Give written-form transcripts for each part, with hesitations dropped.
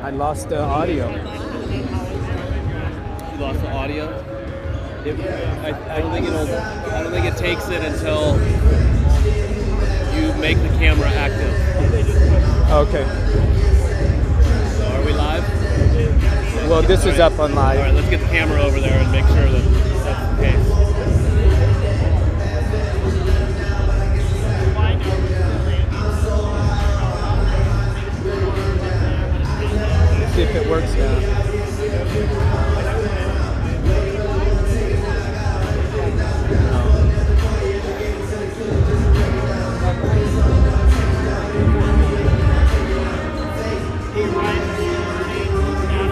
I lost the audio. You lost the audio? I don't think it takes it until you make the camera active. Okay. So are we live? Well, this is up on live. All right, let's get the camera over there and make sure that that's the case. Let's see if it works now.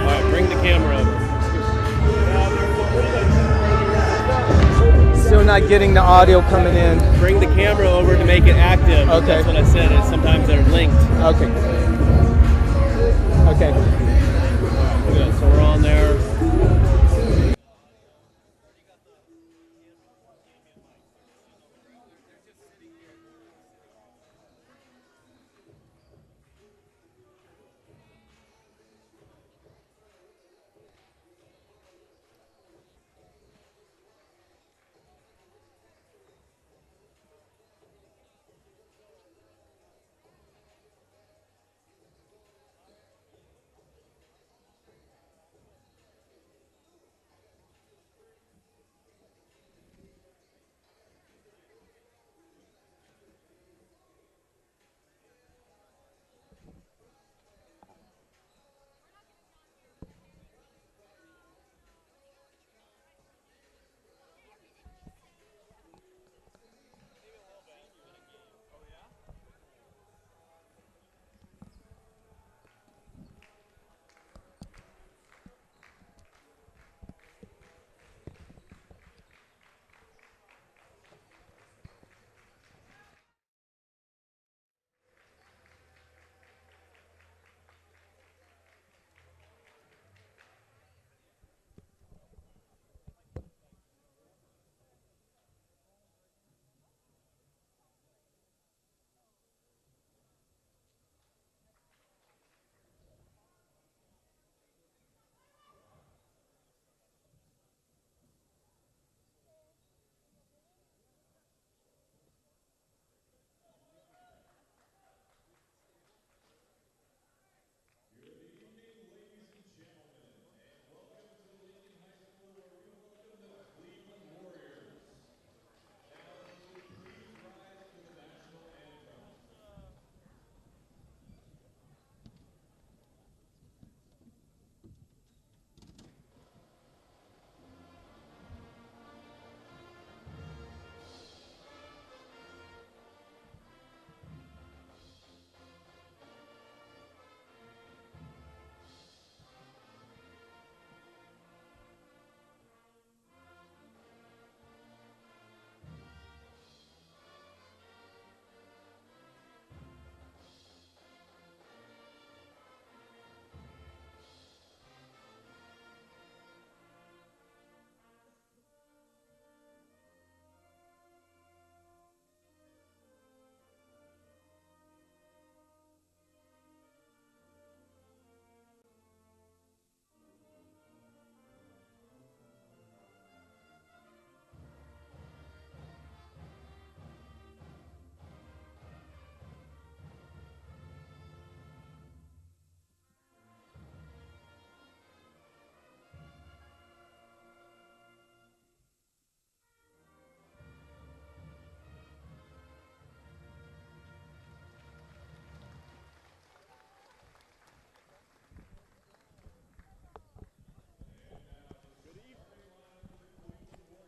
All right, bring the camera over. Still not getting the audio coming in. Bring the camera over to make it active. Okay. That's what I said. Is sometimes they're linked. Okay. Okay. Good. So we're on there.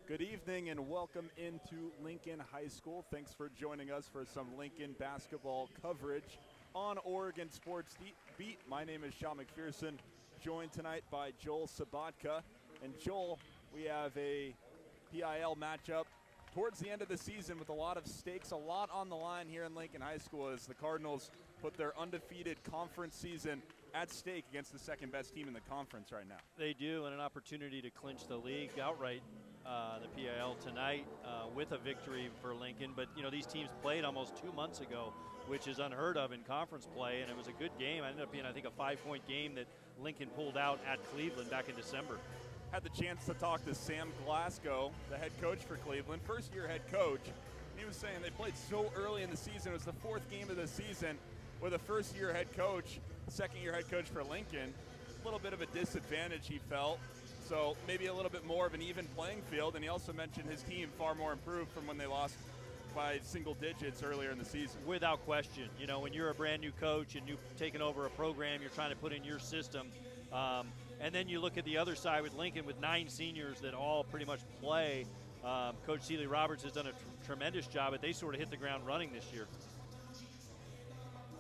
Good evening and welcome into Lincoln High School. Thanks for joining us for some Lincoln basketball coverage on Oregon Sports Beat. My name is Sean MacPherson, joined tonight by Joel Sobotka. And Joel, we have a PIL matchup towards the end of the season with a lot of stakes, a lot on the line here in Lincoln High School as the Cardinals put their undefeated conference season at stake against the second best team in the conference right now. They do, and an opportunity to clinch the league outright, the PIL tonight with a victory for Lincoln. But, you know, these teams played almost 2 months ago which is unheard of in conference play, and it was a good game. It ended up being, I think, a 5-point game that Lincoln pulled out at Cleveland back in December. Had the chance to talk to Sam Glasgow, the head coach for Cleveland, first-year head coach. He was saying they played so early in the season. It was the 4th game of the season with a first-year head coach, second-year head coach for Lincoln. A little bit of a disadvantage, he felt. So maybe a little bit more of an even playing field. And he also mentioned his team far more improved from when they lost by single digits earlier in the season. Without question. You know, when you're a brand new coach and you've taken over a program, you're trying to put in your system. And then you look at the other side with Lincoln with 9 seniors that all pretty much play. Coach Seeley Roberts has done a tremendous job, but they sort of hit the ground running this year.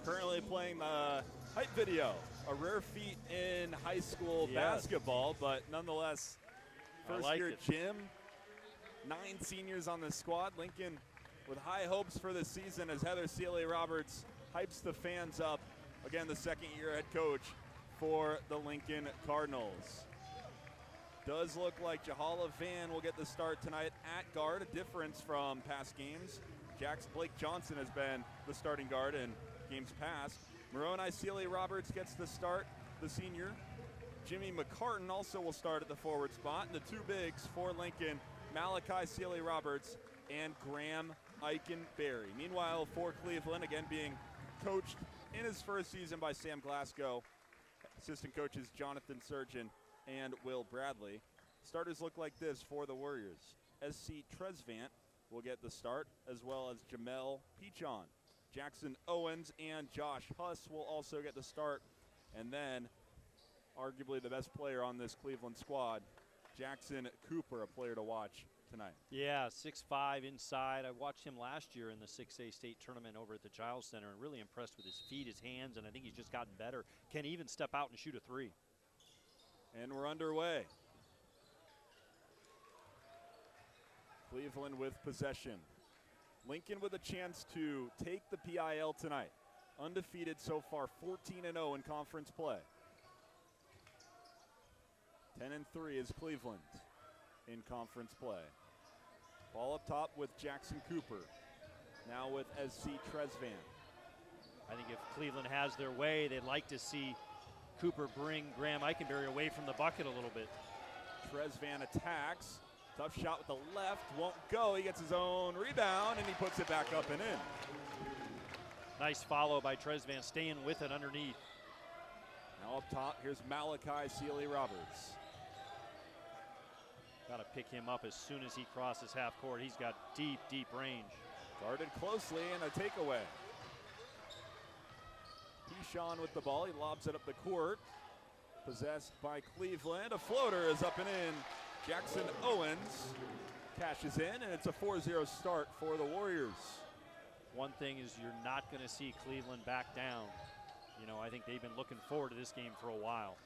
Currently playing the hype video, a rare feat in high school basketball, but nonetheless, first-year gym, 9 seniors on the squad. Lincoln with high hopes for the season as Heather Seeley Roberts hypes the fans up. Again, the second-year head coach for the Lincoln Cardinals. Does look like Jahala Van will get the start tonight at guard, a difference from past games. Blake Johnson has been the starting guard in games past. Moroni Seeley Roberts gets the start, the senior. Jimmy McCartan also will start at the forward spot. And the 2 bigs for Lincoln, Malachi Seeley Roberts and Graham Eichenberry. Meanwhile, for Cleveland, again being coached in his first season by Sam Glasgow, assistant coaches Jonathan Surgeon and Will Bradley. Starters look like this for the Warriors. SC Tresvant will get the start, as well as Jamel Pichon. Jackson Owens and Josh Huss will also get the start. And then, arguably the best player on this Cleveland squad, Jackson Cooper, a player to watch tonight. Yeah, 6'5" inside. I watched him last year in the 6A state tournament over at the Giles Center and really impressed with his feet, his hands, and I think he's just gotten better. Can even step out and shoot a 3. And we're underway. Cleveland with possession. Lincoln with a chance to take the PIL tonight. Undefeated so far, 14-0 in conference play. 10-3 is Cleveland in conference play. Ball up top with Jackson Cooper. Now with SC Tresvant. I think if Cleveland has their way, they'd like to see Cooper bring Graham Eichenberry away from the bucket a little bit. Tresvant attacks. Tough shot with the left, won't go. He gets his own rebound and he puts it back up and in. Nice follow by Tresvant, staying with it underneath. Now up top, here's Malachi Seeley Roberts. Got to pick him up as soon as he crosses half court. He's got deep, deep range. Guarded closely and a takeaway. Keyshawn with the ball, he lobs it up the court. Possessed by Cleveland, a floater is up and in. Jackson Owens cashes in, and it's a 4-0 start for the Warriors. One thing is you're not going to see Cleveland back down. You know, I think they've been looking forward to this game for a while.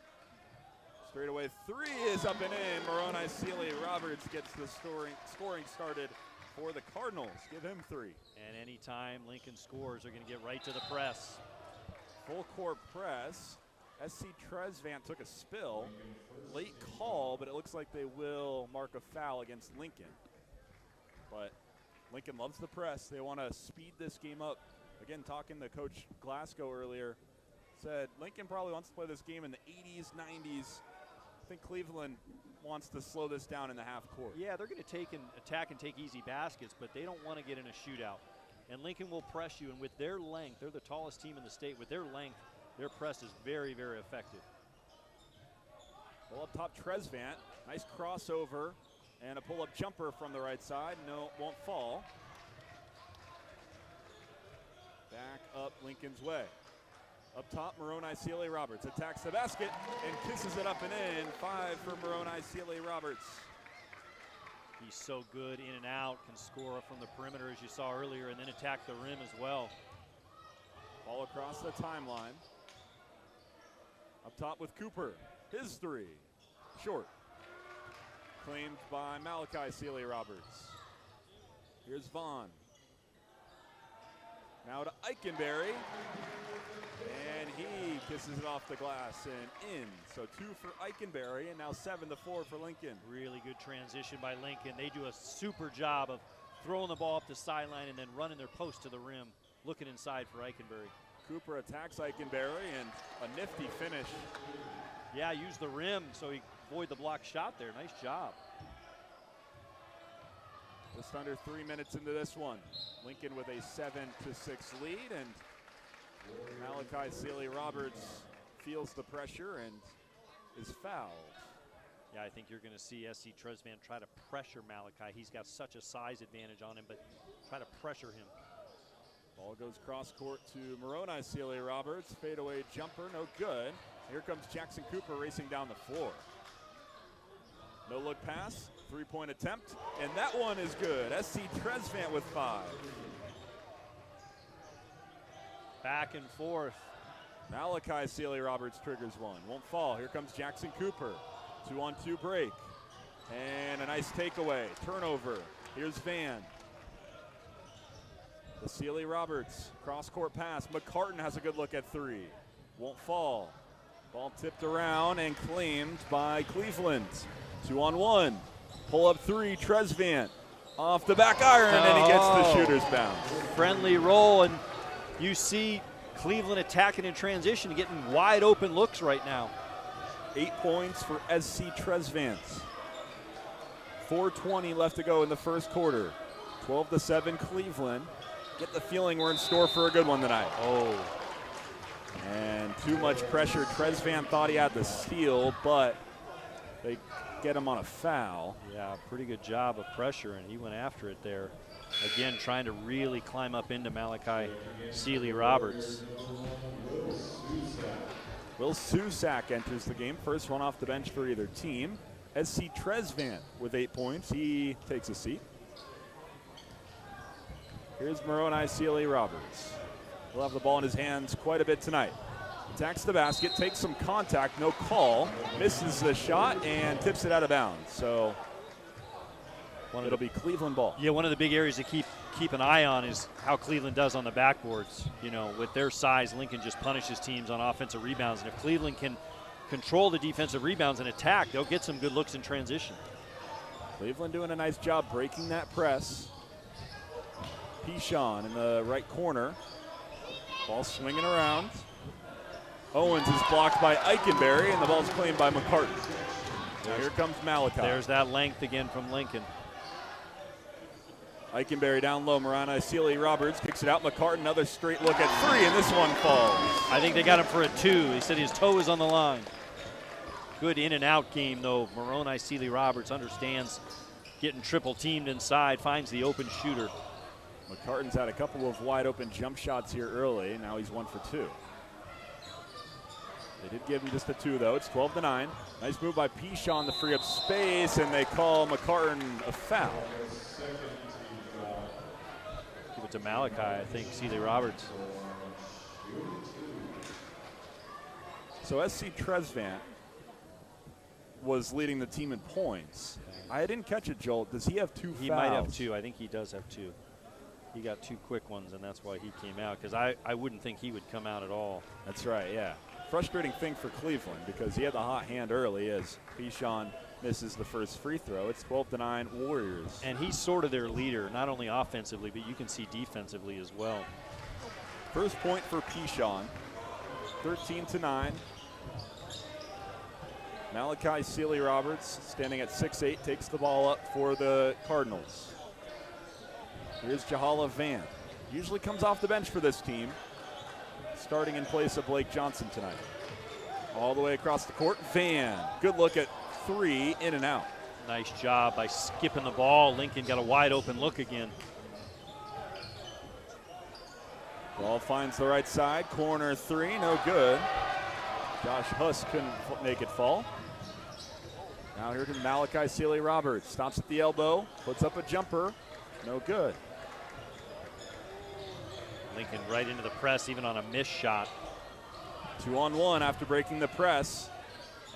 Straightaway 3 is up and in. Moroni Seeley Roberts gets the scoring started for the Cardinals. Give him 3. And anytime Lincoln scores, they're going to get right to the press. Full court press. SC Tresvant took a spill. Late call, but it looks like they will mark a foul against Lincoln. But Lincoln loves the press. They want to speed this game up. Again, talking to Coach Glasgow earlier, said Lincoln probably wants to play this game in the 80s, 90s. I think Cleveland wants to slow this down in the half court. Yeah, they're going to take and attack and take easy baskets, but they don't want to get in a shootout. And Lincoln will press you, and with their length, they're the tallest team in the state. With their length, their press is very, very effective. Well, up top, Tresvant. Nice crossover and a pull-up jumper from the right side. No, won't fall. Back up Lincoln's way. Up top, Moroni Seeley Roberts attacks the basket and kisses it up and in. 5 for Moroni Seeley Roberts. He's so good in and out, can score from the perimeter as you saw earlier, and then attack the rim as well. Ball across the timeline. Up top with Cooper. His 3. Short. Claimed by Malachi Seeley Roberts. Here's Vaughn. Now to Eichenberry. And he kisses it off the glass and in. So 2 for Eichenberry, and now 7-4 for Lincoln. Really good transition by Lincoln. They do a super job of throwing the ball up the sideline and then running their post to the rim. looking inside for Eichenberry. Cooper attacks Eichenberry, and a nifty finish. Yeah, use the rim so he avoid the block shot there. Nice job. Just under 3 minutes into this one. Lincoln with a 7-6 lead, and Malachi Sealy-Roberts feels the pressure and is fouled. Yeah, I think you're going to see SC Tresvant try to pressure Malachi. He's got such a size advantage on him, but try to pressure him. Ball goes cross court to Moroni Sealy-Roberts. Fadeaway jumper, no good. Here comes Jackson Cooper racing down the floor. No look pass, 3-point attempt, and that one is good. SC Tresvant with 5. Back and forth. Malachi Sealy-Roberts triggers one, won't fall. Here comes Jackson Cooper. 2-on-2 break, and a nice takeaway. Turnover. Here's Van. The Sealy-Roberts cross-court pass. McCartan has a good look at 3. Won't fall. Ball tipped around and claimed by Cleveland. 2-on-1. Pull up 3. Tresvant off the back iron, and he gets the shooter's bounce. Friendly roll, and you see Cleveland attacking in transition, getting wide open looks right now. 8 points for SC Tresvant. 4:20 left to go in the first quarter. 12-7 Cleveland. Get the feeling we're in store for a good one tonight. Oh. And too much pressure. Tresvant thought he had the steal, but they get him on a foul. Yeah, pretty good job of pressure, and he went after it there. Again, trying to really climb up into Malachi Sealy-Roberts. Will Susak enters the game. First one off the bench for either team. SC Tresvant with 8 points. He takes a seat. Here's Moroni Sealy-Roberts. He'll have the ball in his hands quite a bit tonight. Attacks the basket, takes some contact, no call. Misses the shot and tips it out of bounds. So it'll be Cleveland ball. Yeah, one of the big areas to keep an eye on is how Cleveland does on the backboards. You know, with their size, Lincoln just punishes teams on offensive rebounds. And if Cleveland can control the defensive rebounds and attack, they'll get some good looks in transition. Cleveland doing a nice job breaking that press. Pichon in the right corner. Ball swinging around. Owens is blocked by Eichenberry, and the ball's claimed by McCartan. Now here comes Malachi. There's that length again from Lincoln. Eichenberry down low. Moroni Sealy-Roberts kicks it out. McCartan, another straight look at 3, and this one falls. I think they got him for a 2. He said his toe is on the line. Good in and out game, though. Moroni Sealy-Roberts understands getting triple teamed inside, finds the open shooter. McCartan's had a couple of wide open jump shots here early. Now he's 1 for 2. They did give him just a 2, though. It's 12-9. Nice move by Pichon to free up space, and they call McCartan a foul. Give it to Malachi, I think, Sealy-Roberts. So SC Tresvant was leading the team in points. I didn't catch it, Joel. Does he have 2 fouls? He might have 2. I think he does have 2. He got 2 quick ones, and that's why he came out, because I wouldn't think he would come out at all. That's right, yeah. Frustrating thing for Cleveland, because he had the hot hand early as Pichon misses the first free throw. It's 12-9 Warriors. And he's sort of their leader, not only offensively, but you can see defensively as well. First point for Pichon, 13-9. Malachi Sealy-Roberts, standing at 6'8", takes the ball up for the Cardinals. Here's Jahala Van. Usually comes off the bench for this team, starting in place of Blake Johnson tonight. All the way across the court, Van. Good look at 3, in and out. Nice job by skipping the ball. Lincoln got a wide open look again. Ball finds the right side, corner 3, no good. Josh Huss couldn't make it fall. Now here comes Malachi Sealy-Roberts. Stops at the elbow, puts up a jumper, no good. Lincoln right into the press, even on a missed shot. 2-on-1 after breaking the press.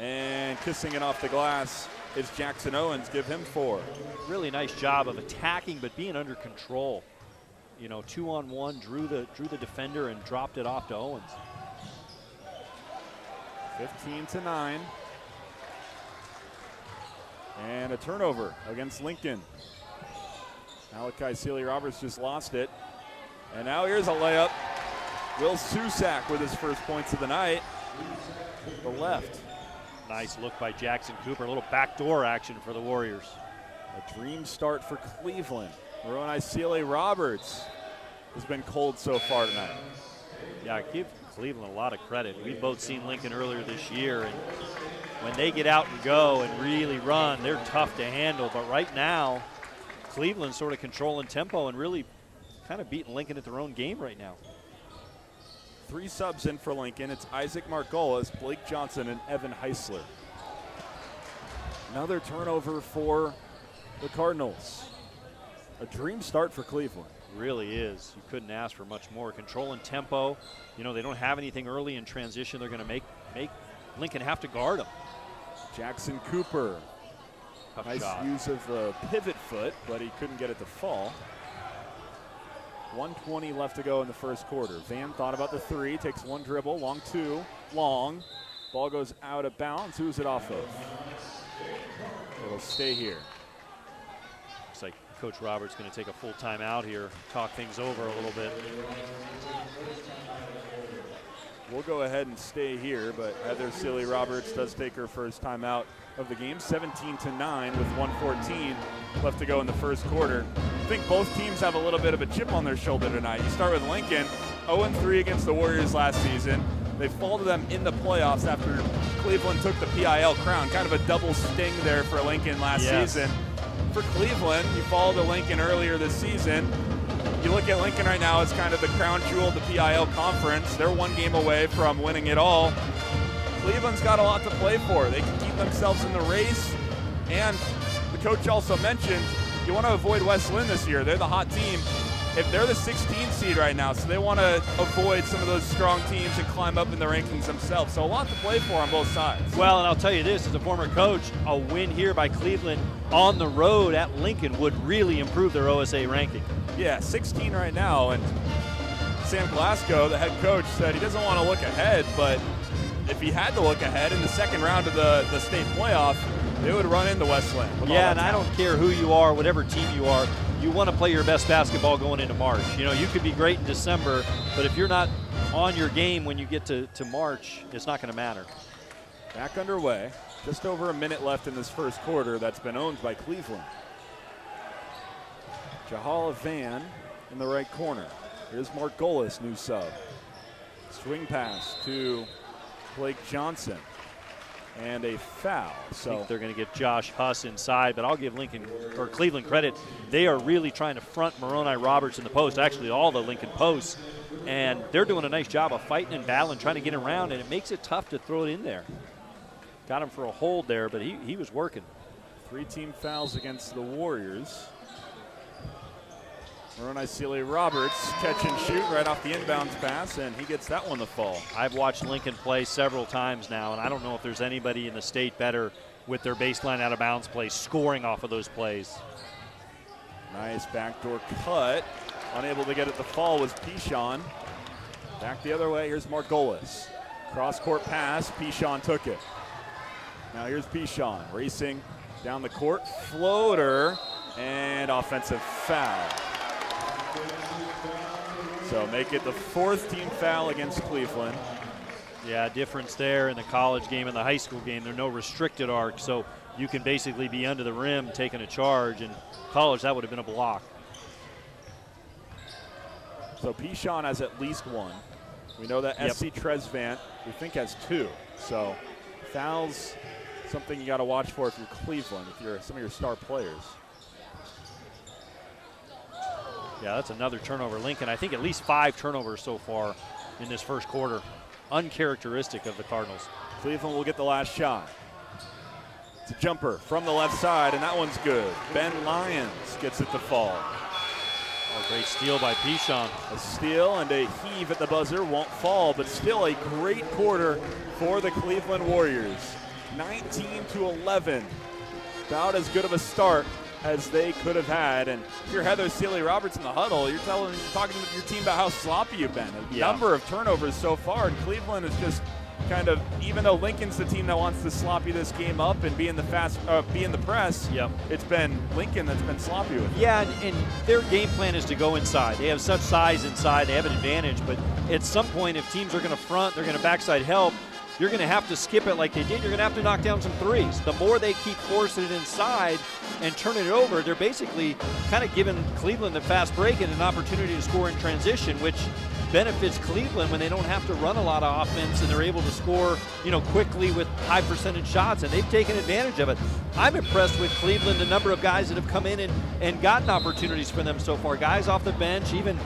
And kissing it off the glass is Jackson Owens. Give him 4. Really nice job of attacking, but being under control. You know, 2-on-1, drew the defender and dropped it off to Owens. 15-9. And a turnover against Lincoln. Malachi Sealy-Roberts just lost it. And now here's a layup. Will Susak with his first points of the night. The left. Nice look by Jackson Cooper. A little backdoor action for the Warriors. A dream start for Cleveland. Moroni Roberts has been cold so far tonight. Yeah, give Cleveland a lot of credit. We've both seen Lincoln earlier this year, and when they get out and go and really run, they're tough to handle. But right now, Cleveland's sort of controlling tempo and really kind of beating Lincoln at their own game right now. 3 subs in for Lincoln. It's Isaac Margolis, Blake Johnson, and Evan Heisler. Another turnover for the Cardinals. A dream start for Cleveland. Really is. You couldn't ask for much more. Controlling tempo. You know, they don't have anything early in transition. They're going to make Lincoln have to guard them. Jackson Cooper. Tough Nice shot. use of the pivot foot, but he couldn't get it to fall. 1:20 left to go in the first quarter. Van thought about the 3, takes 1 dribble, long 2, long. Ball goes out of bounds. Who's it off of? It'll stay here. Looks like Coach Roberts going to take a full timeout here, talk things over a little bit. We'll go ahead and stay here, but Heather Sealy-Roberts does take her first timeout of the game. 17-9 with 1:14 left to go in the first quarter. I think both teams have a little bit of a chip on their shoulder tonight. You start with Lincoln, 0-3 against the Warriors last season. They fall to them in the playoffs after Cleveland took the PIL crown. Kind of a double sting there for Lincoln last season. For Cleveland, you fall to Lincoln earlier this season. You look at Lincoln right now as kind of the crown jewel of the PIL conference. They're 1 game away from winning it all. Cleveland's got a lot to play for. They can keep themselves in the race. And the coach also mentioned you want to avoid West Lynn this year. They're the hot team. If they're the 16th seed right now, so they want to avoid some of those strong teams and climb up in the rankings themselves. So a lot to play for on both sides. Well, and I'll tell you this, as a former coach, a win here by Cleveland on the road at Lincoln would really improve their OSA ranking. Yeah, 16 right now, and Sam Glasgow, the head coach, said he doesn't want to look ahead, but if he had to look ahead in the second round of the state playoff, they would run into Westland. Yeah, and I don't care who you are, whatever team you are, you want to play your best basketball going into March. You know, you could be great in December, but if you're not on your game when you get to March, it's not going to matter. Back underway. Just over a minute left in this first quarter that's been owned by Cleveland. Jahala Van in the right corner. Here's Margolis, new sub. Swing pass to Blake Johnson. And a foul. I So think they're going to get Josh Huss inside, but I'll give Cleveland credit. They are really trying to front Moroni Roberts in the post, actually all the Lincoln posts, and they're doing a nice job of fighting and battling, trying to get around, and it makes it tough to throw it in there. Got him for a hold there, but he was working. 3 team fouls against the Warriors. Moroni Roberts catch and shoot right off the inbounds pass, and he gets that one to fall. I've watched Lincoln play several times now, and I don't know if there's anybody in the state better with their baseline out of bounds plays, scoring off of those plays. Nice backdoor cut. Unable to get it to fall was Pichon. Back the other way, here's Margolis. Cross-court pass, Pichon took it. Now here's Pichon racing down the court. Floater and offensive foul. So make it the 4th team foul against Cleveland. Yeah, difference there in the college game and the high school game. There's no restricted arc, so you can basically be under the rim taking a charge. In college, that would have been a block. So Pichon has at least 1. We know that SC Tresvant, we think, has 2. So fouls, something you got to watch for if you're Cleveland, if you're some of your star players. Yeah, that's another turnover. Lincoln, I think at least 5 turnovers so far in this first quarter. Uncharacteristic of the Cardinals. Cleveland will get the last shot. It's a jumper from the left side, and that one's good. Ben Lyons gets it to fall. A great steal by Pichon. A steal and a heave at the buzzer, won't fall, but still a great quarter for the Cleveland Warriors. 19-11. About as good of a start as they could have had. And if you're Heather Sealy-Roberts in the huddle, you're talking to your team about how sloppy you've been. A number of turnovers so far, and Cleveland is just kind of, even though Lincoln's the team that wants to sloppy this game up and be in the press, Yep. it's been Lincoln that's been sloppy with it. Yeah, and their game plan is to go inside. They have such size inside, they have an advantage, but at some point if teams are going to front, they're going to backside help, you're going to have to skip it like they did. You're going to have to knock down some threes. The more they keep forcing it inside and turning it over, they're basically kind of giving Cleveland the fast break and an opportunity to score in transition, which benefits Cleveland when they don't have to run a lot of offense and they're able to score, quickly with high percentage shots, and they've taken advantage of it. I'm impressed with Cleveland, the number of guys that have come in and gotten opportunities for them so far. Guys off the bench, even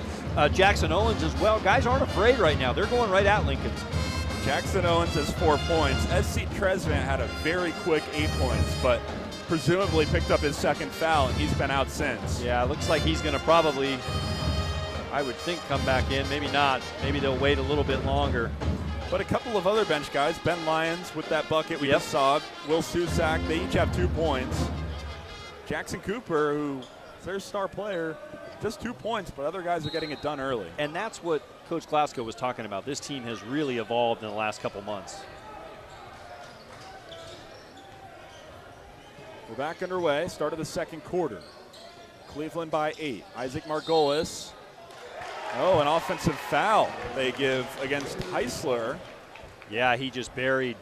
Jackson Owens as well. Guys aren't afraid right now. They're going right at Lincoln. Jackson Owens has 4 points. SC Trezvant had a very quick 8 points, but presumably picked up his second foul, and he's been out since. Yeah, it looks like he's going to probably, I would think, come back in. Maybe not. Maybe they'll wait a little bit longer. But a couple of other bench guys, Ben Lyons with that bucket we just saw, Will Susak, they each have 2 points. Jackson Cooper, who is their star player, just 2 points, but other guys are getting it done early. And that's what Coach Glasgow was talking about. This team has really evolved in the last couple months. We're back underway, start of the second quarter. Cleveland by 8. Isaac Margolis. Oh, an offensive foul they give against Heisler. Yeah, he just buried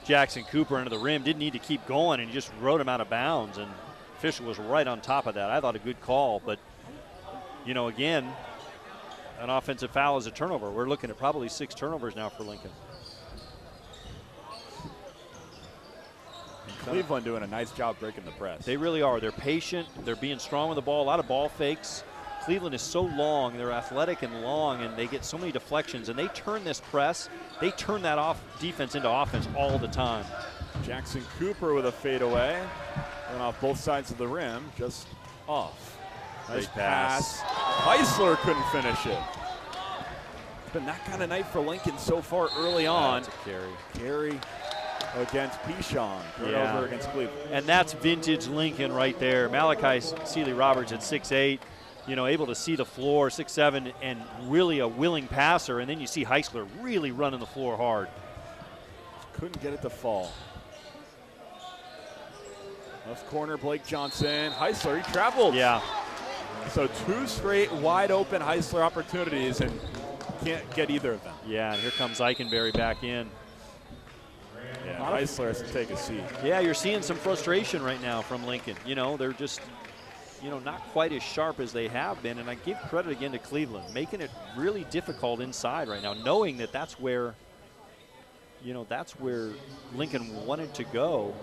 Jackson Cooper into the rim. Didn't need to keep going, and he just rode him out of bounds. And official was right on top of that. I thought a good call, but again, an offensive foul is a turnover. We're looking at probably 6 turnovers now for Lincoln. Cleveland doing a nice job breaking the press. They really are. They're patient. They're being strong with the ball. A lot of ball fakes. Cleveland is so long. They're athletic and long, and they get so many deflections. And they turn this press. They turn that off defense into offense all the time. Jackson Cooper with a fadeaway. Went off both sides of the rim, just off. Nice pass. Heisler couldn't finish it. It's been that kind of night for Lincoln so far early on. That's a carry. Carry against Pichon. Turnover against Cleveland. And that's vintage Lincoln right there. Malachi Sealy Roberts at 6'8", able to see the floor, 6'7", and really a willing passer. And then you see Heisler really running the floor hard. Couldn't get it to fall. Left corner, Blake Johnson. Heisler, he traveled. Yeah. So 2 straight wide open Heisler opportunities, and can't get either of them. Yeah, and here comes Eikenberry back in. Yeah, Heisler has to take a seat. Yeah, you're seeing some frustration right now from Lincoln. They're just, not quite as sharp as they have been. And I give credit again to Cleveland, making it really difficult inside right now, knowing that that's where Lincoln wanted to go.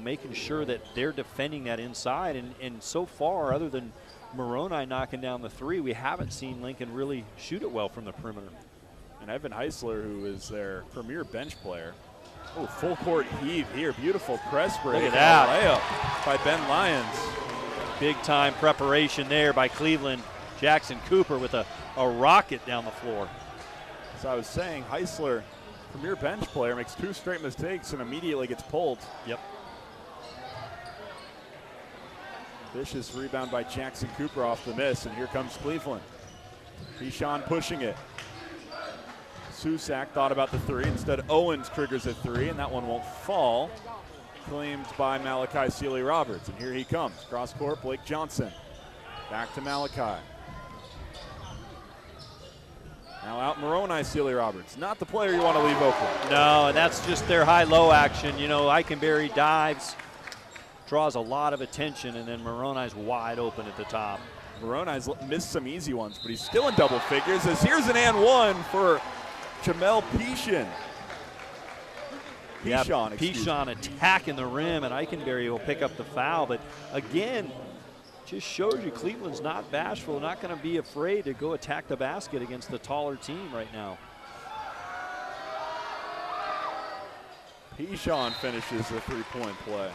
Making sure that they're defending that inside. And so far, other than Moroni knocking down the 3, we haven't seen Lincoln really shoot it well from the perimeter. And Evan Heisler, who is their premier bench player. Oh, full court heave here. Beautiful press break. Look at that. Layup by Ben Lyons. Big time preparation there by Cleveland. Jackson Cooper with a rocket down the floor. So I was saying, Heisler, premier bench player, makes 2 straight mistakes and immediately gets pulled. Yep. Vicious rebound by Jackson Cooper off the miss, and here comes Cleveland. Pichon pushing it. Susak thought about the 3. Instead, Owens triggers a 3, and that one won't fall. Claimed by Malachi Sealy Roberts, and here he comes. Cross court, Blake Johnson. Back to Malachi. Now out Moroni Sealy Roberts. Not the player you want to leave open. No, and that's just their high-low action. Eikenberry dives, draws a lot of attention, and then Moroni's wide open at the top. Moroni's missed some easy ones, but he's still in double figures as here's an and 1 for Jamel Pichon. Pichon attacking the rim, and Eikenberry will pick up the foul. But again, just shows you Cleveland's not bashful, not going to be afraid to go attack the basket against the taller team right now. Pichon finishes the 3-point play.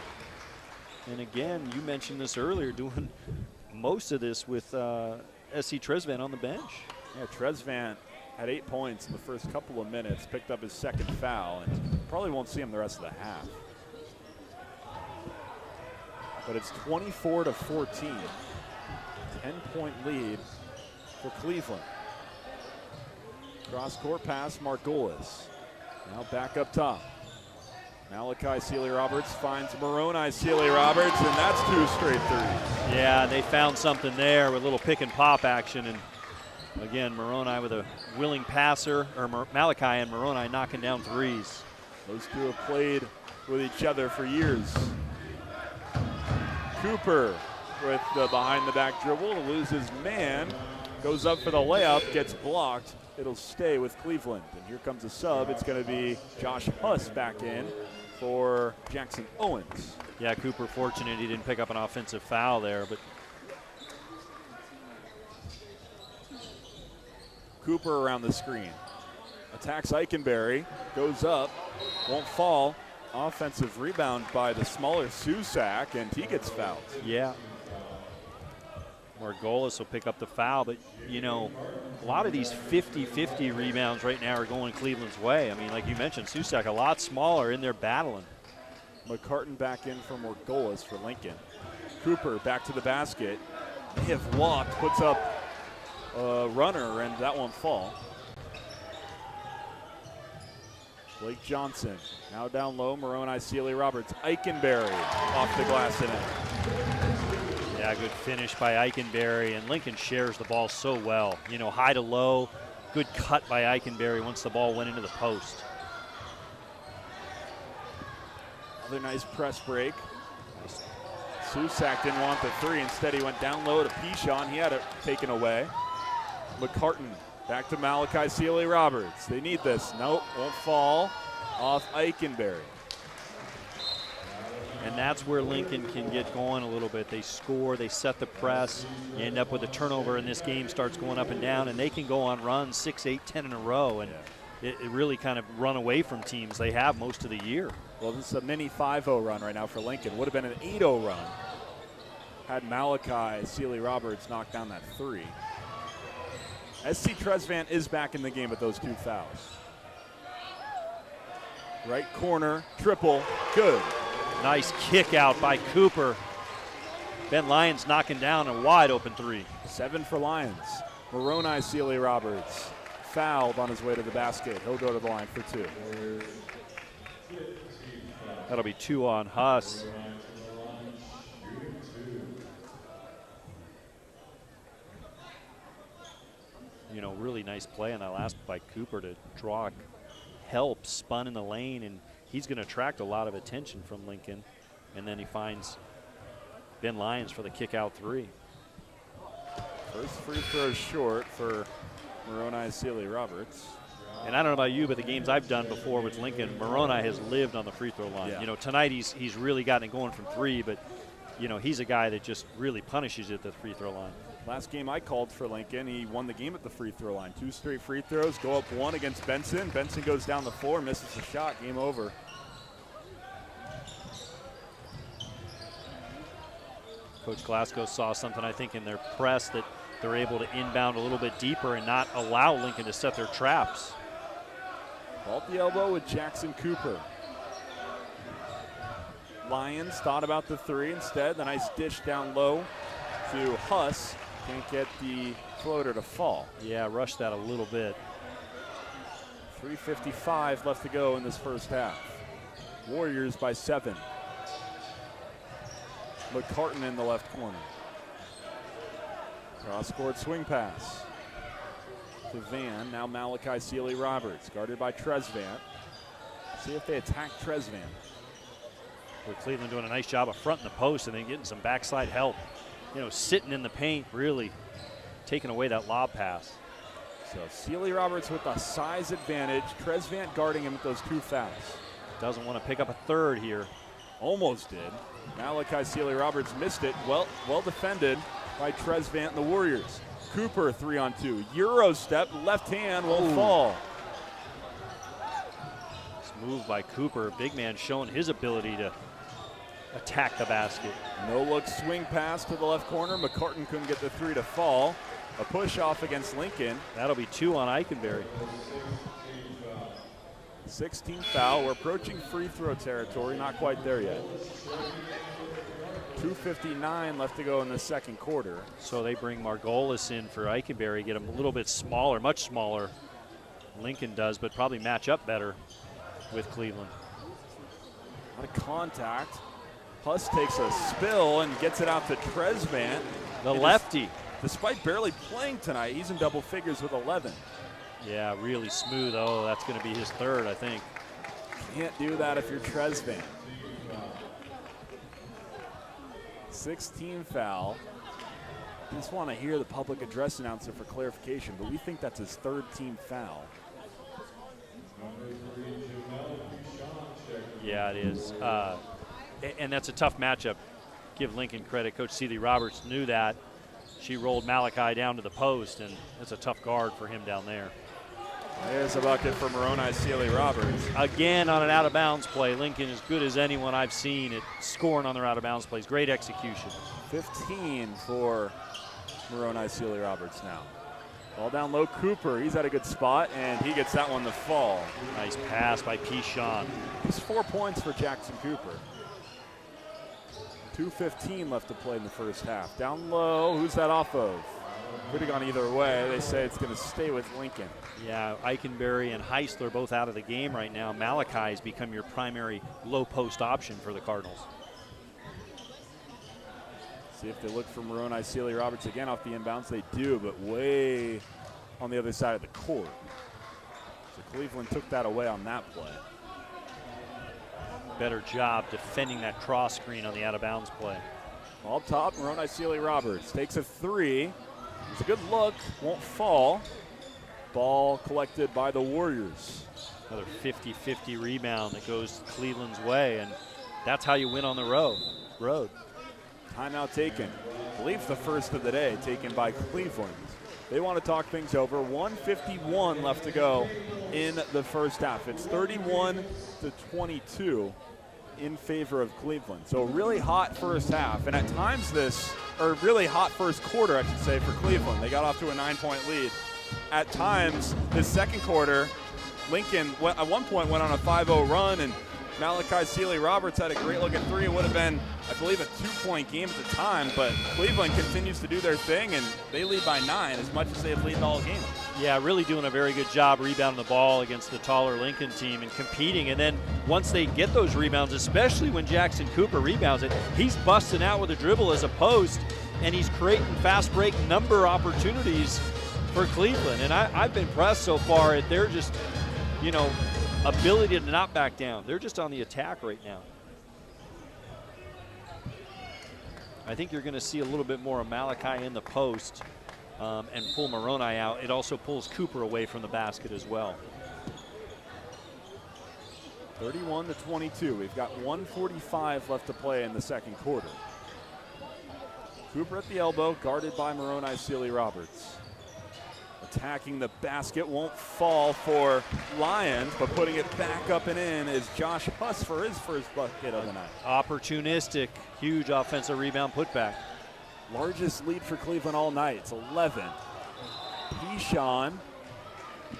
And again, you mentioned this earlier, doing most of this with SC Trezvant on the bench. Yeah, Trezvant had 8 points in the first couple of minutes, picked up his second foul, and probably won't see him the rest of the half. But it's 24-14. 10-point lead for Cleveland. Cross-court pass, Margolis. Now back up top. Malachi Sealy-Roberts finds Moroni Sealy-Roberts, and that's 2 straight threes. Yeah, they found something there with a little pick and pop action. And again, Moroni with a willing passer, or Malachi and Moroni knocking down threes. Those two have played with each other for years. Cooper with the behind-the-back dribble to lose his man. Goes up for the layup, gets blocked. It'll stay with Cleveland. And here comes a sub. It's going to be Josh Huss back in for Jackson Owens. Yeah, Cooper fortunate he didn't pick up an offensive foul there, but Cooper around the screen. Attacks Eichenberry, goes up, won't fall. Offensive rebound by the smaller Susak, and he gets fouled. yeah. Margolis will pick up the foul, but you know, a lot of these 50-50 rebounds right now are going Cleveland's way. I mean, like you mentioned, Susak a lot smaller in there battling. McCartan back in for Margolis for Lincoln. Cooper back to the basket. They have walked, puts up a runner, and that won't fall. Blake Johnson now down low. Moroni Sealy-Roberts. Eichenberry off the glass and in. Yeah, good finish by Eichenberry, and Lincoln shares the ball so well. You know, high to low, good cut by Eichenberry once the ball went into the post. Another nice press break. Susak didn't want the three. Instead, he went down low to Pichon. He had it taken away. McCartan back to Malachi Sealy-Roberts. They need this. Nope, won't fall. Off Eichenberry. And that's where Lincoln can get going a little bit. They score, they set the press. You end up with a turnover, and this game starts going up and down, and they can go on runs 6, 8, 10 in a row, and it really kind of run away from teams they have most of the year. Well, this is a mini 5-0 run right now for Lincoln. Would have been an 8-0 run had Malachi Sealy-Roberts knocked down that three. SC Tresvant is back in the game with those 2 fouls. Right corner, triple, good. Nice kick out by Cooper. Ben Lyons knocking down a wide open three. 7 for Lions. Moroni Sealy-Roberts fouled on his way to the basket. He'll go to the line for 2. That'll be 2 on Huss. You know, really nice play on that last by Cooper to draw help, spun in the lane, and he's going to attract a lot of attention from Lincoln. And then he finds Ben Lyons for the kick out three. First free throw short for Moroni Sealy-Roberts. And I don't know about you, but the games I've done before with Lincoln, Moroni has lived on the free throw line. Yeah. You know, tonight he's really gotten it going from 3, but you know, he's a guy that just really punishes it at the free throw line. Last game I called for Lincoln, he won the game at the free throw line. 2 straight free throws, go up 1 against Benson. Benson goes down the floor, misses the shot, game over. Coach Glasgow saw something, I think, in their press that they're able to inbound a little bit deeper and not allow Lincoln to set their traps. Ball at the elbow with Jackson Cooper. Lions thought about the three instead. The nice dish down low to Huss. Can't get the floater to fall. Yeah, rushed that a little bit. 3:55 left to go in this first half. Warriors by 7. McCartan in the left corner. Cross-court swing pass to Van. Now Malachi Sealy-Roberts, guarded by Tresvant. See if they attack Tresvant. With Cleveland doing a nice job of fronting the post and then getting some backside help. You know, sitting in the paint, really taking away that lob pass. So Sealy-Roberts with a size advantage. Tresvant guarding him with those 2 fouls. Doesn't want to pick up a third here. Almost did. Malachi Sealy-Roberts missed it. Well defended by Tresvant and the Warriors. Cooper 3-on-2. Euro step, left hand won't fall. This move by Cooper, big man showing his ability to attack the basket. No look swing pass to the left corner. McCartan couldn't get the 3 to fall. A push off against Lincoln. That'll be 2 on Eichenberry. 16th foul. We're approaching free throw territory. Not quite there yet. 2:59 left to go in the second quarter. So they bring Margolis in for Eichenberry, get him a little bit smaller, much smaller. Lincoln does, but probably match up better with Cleveland. A lot of contact. Huss takes a spill and gets it out to Tresvant. The lefty. Despite barely playing tonight, he's in double figures with 11. Yeah, really smooth. Oh, that's going to be his third, I think. Can't do that if you're Tresvant. 16 foul. I just want to hear the public address announcer for clarification, but we think that's his third team foul. Yeah, it is. And that's a tough matchup. Give Lincoln credit. Coach Celie Roberts knew that. She rolled Malachi down to the post, and that's a tough guard for him down there. There's a bucket for Moroni Celie Roberts. Again, on an out-of-bounds play. Lincoln as good as anyone I've seen at scoring on their out-of-bounds plays. Great execution. 15 for Moroni Celie Roberts now. Ball down low, Cooper. He's at a good spot, and he gets that one to fall. Nice pass by Pichon. It's 4 points for Jackson Cooper. 2:15 left to play in the first half. Down low, who's that off of? Could have gone either way. They say it's going to stay with Lincoln. Yeah, Eichenberry and Heisler both out of the game right now. Malachi has become your primary low post option for the Cardinals. See if they look for Moroni Celie Roberts again off the inbounds. They do, but way on the other side of the court. So Cleveland took that away on that play. Better job defending that cross screen on the out-of-bounds play. Ball top, Moroni Celie Roberts takes a three. It's a good look, won't fall. Ball collected by the Warriors. Another 50-50 rebound that goes Cleveland's way, and that's how you win on the road. Timeout taken. I believe the first of the day taken by Cleveland. They want to talk things over. 1:51 left to go in the first half. It's 31-22 in favor of Cleveland. So a really hot first half, and at times really hot first quarter, I should say, for Cleveland. They got off to a 9-point lead. At times, this second quarter, Lincoln at one point went on a 5-0 run, and Malachi Celie Roberts had a great look at three. It would have been, I believe, a 2-point game at the time, but Cleveland continues to do their thing, and they lead by 9 as much as they've led all game. Yeah, really doing a very good job rebounding the ball against the taller Lincoln team and competing. And then once they get those rebounds, especially when Jackson Cooper rebounds it, he's busting out with a dribble as a post, and he's creating fast break number opportunities for Cleveland. And I've been impressed so far at their just, ability to not back down. They're just on the attack right now. I think you're going to see a little bit more of Malachi in the post and pull Moroni out. It also pulls Cooper away from the basket as well. 31-22. We've got 1:45 left to play in the second quarter. Cooper at the elbow, guarded by Moroni Celie Roberts. Attacking the basket, won't fall for Lions, but putting it back up and in is Josh Huss for his first bucket of the night. Opportunistic, huge offensive rebound putback. Largest lead for Cleveland all night. It's 11. Pichon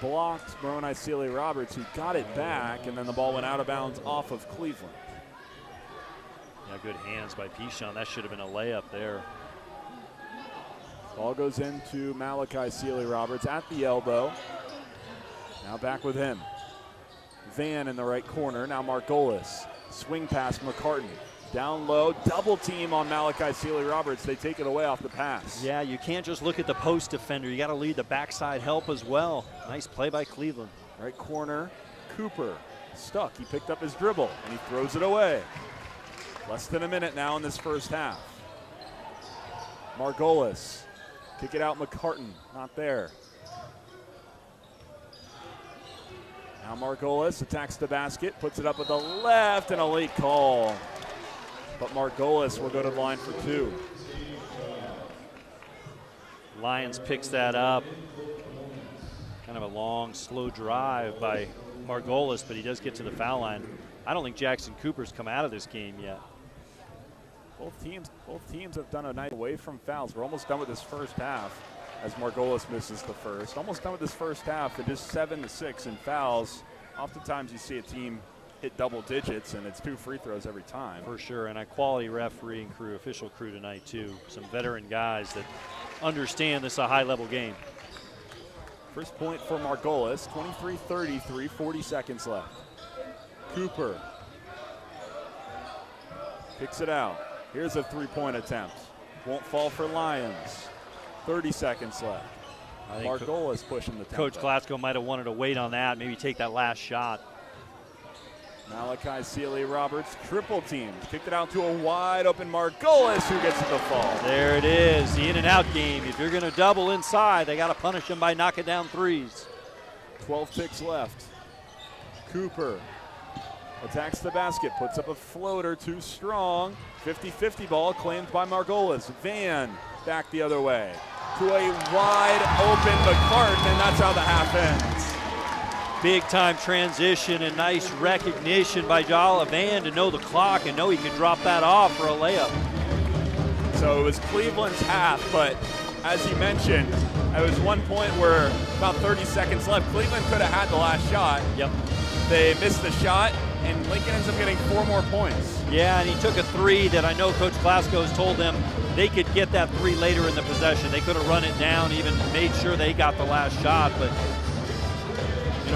blocked Moroni Celie Roberts, who got it back, and then the ball went out of bounds off of Cleveland. Yeah, good hands by Pichon. That should have been a layup there. Ball goes into Malachi Celie Roberts at the elbow. Now back with him. Van in the right corner. Now Margolis. Swing pass McCartan. Down low, double team on Malachi Celie Roberts. They take it away off the pass. Yeah, you can't just look at the post defender. You got to lead the backside help as well. Nice play by Cleveland. Right corner, Cooper. Stuck, he picked up his dribble, and he throws it away. Less than a minute now in this first half. Margolis. Kick it out, McCartan, not there. Now Margolis attacks the basket, puts it up with the left, and a late call. But Margolis will go to the line for two. Lions picks that up. Kind of a long, slow drive by Margolis, but he does get to the foul line. I don't think Jackson Cooper's come out of this game yet. Both teams have done a night away from fouls. We're almost done with this first half as Margolis misses the first. Almost done with this first half at just 7-6 in fouls. Oftentimes you see a team hit double digits, and it's 2 free throws every time. For sure, and a quality refereeing crew, official crew tonight too. Some veteran guys that understand this is a high-level game. First point for Margolis, 23-33, 40 seconds left. Cooper kicks it out. Here's a three-point attempt. Won't fall for Lions. 30 seconds left. I think Margolis pushing the tempo. Coach Glasgow might have wanted to wait on that, maybe take that last shot. Malachi Sealy-Roberts triple teamed. Kicked it out to a wide open Margolis who gets to the fall. There it is, the in and out game. If you're going to double inside, they got to punish him by knocking down threes. 12 ticks left. Cooper attacks the basket, puts up a floater too strong. 50-50 ball claimed by Margolis. Van back the other way to a wide open McCartan, and that's how the half ends. Big time transition and nice recognition by Jala Van to know the clock and know he can drop that off for a layup. So it was Cleveland's half, but as you mentioned, there was one point where about 30 seconds left. Cleveland could have had the last shot. Yep. They missed the shot, and Lincoln ends up getting 4 more points. Yeah, and he took a three that I know Coach Glasgow has told them they could get that three later in the possession. They could have run it down, even made sure they got the last shot, but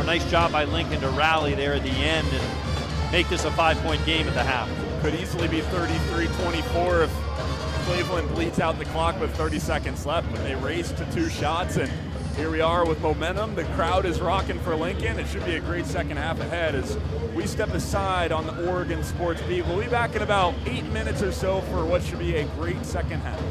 nice job by Lincoln to rally there at the end and make this a 5-point game at the half. Could easily be 33-24 if Cleveland bleeds out the clock with 30 seconds left, but they raced to 2 shots, and here we are with momentum. The crowd is rocking for Lincoln. It should be a great second half ahead as we step aside on the Oregon Sports Beat. We'll be back in about 8 minutes or so for what should be a great second half.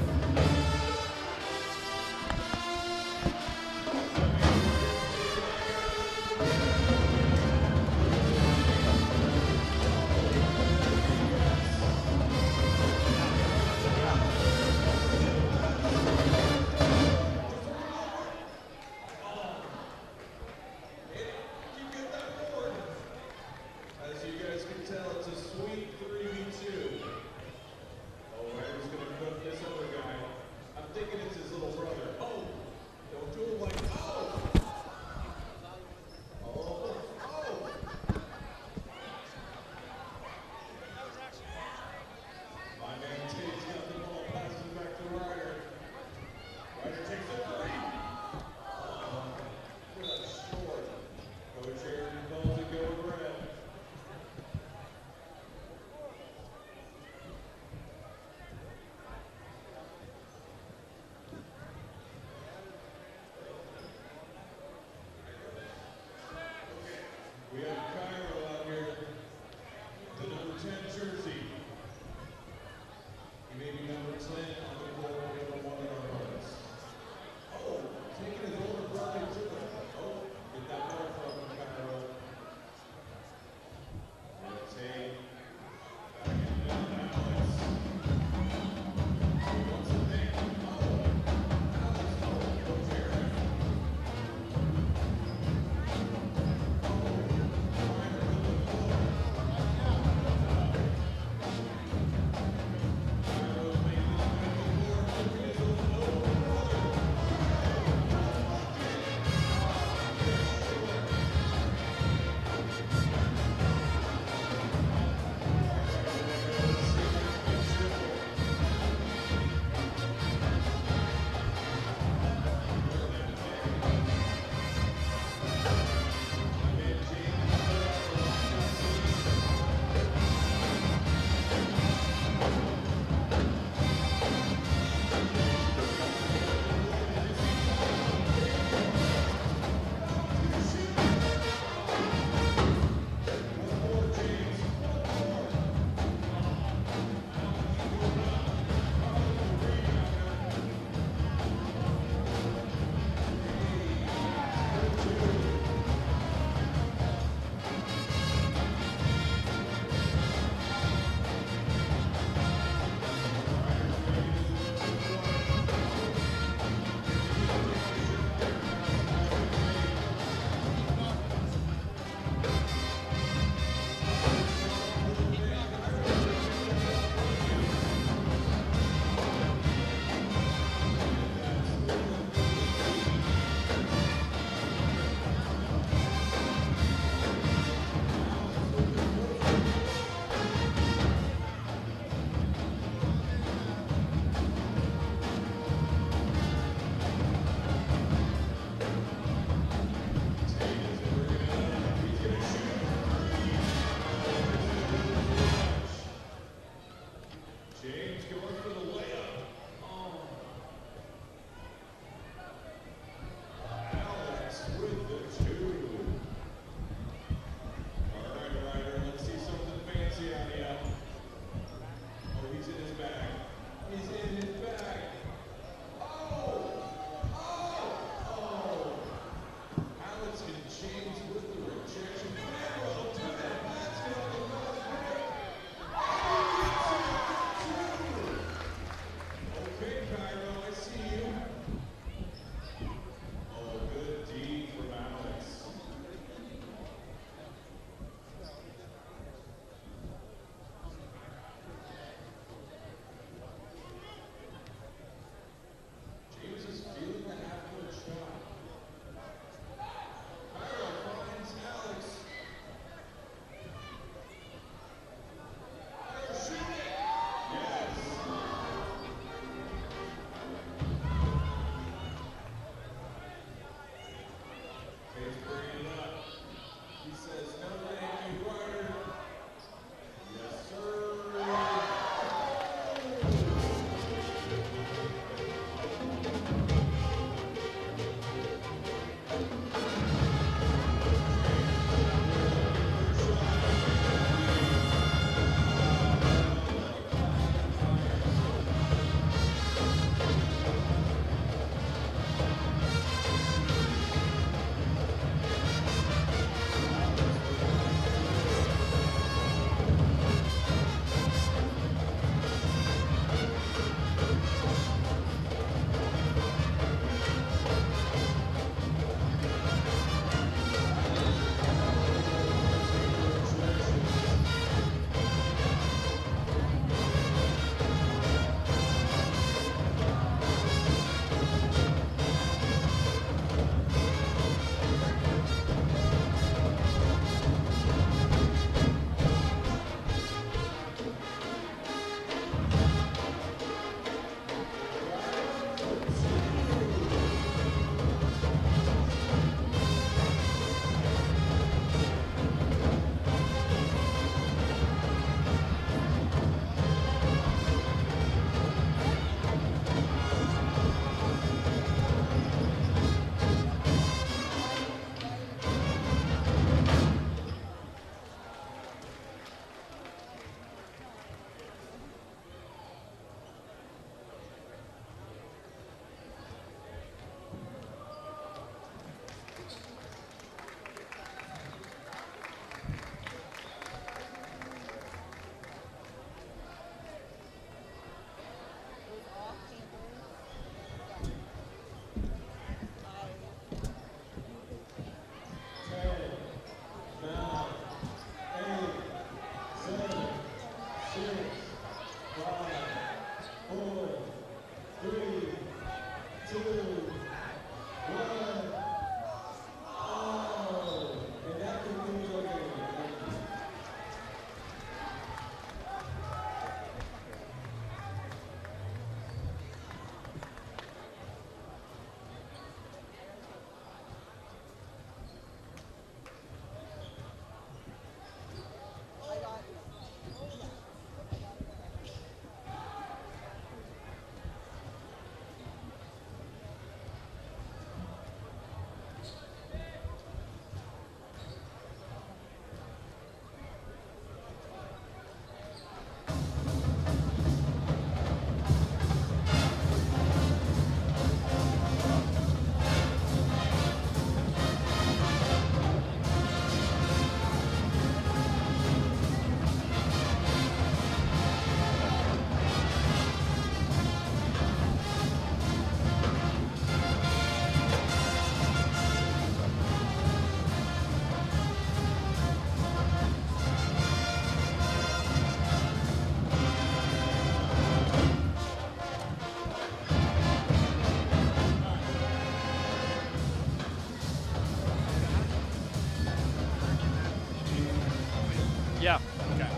Yeah. Okay.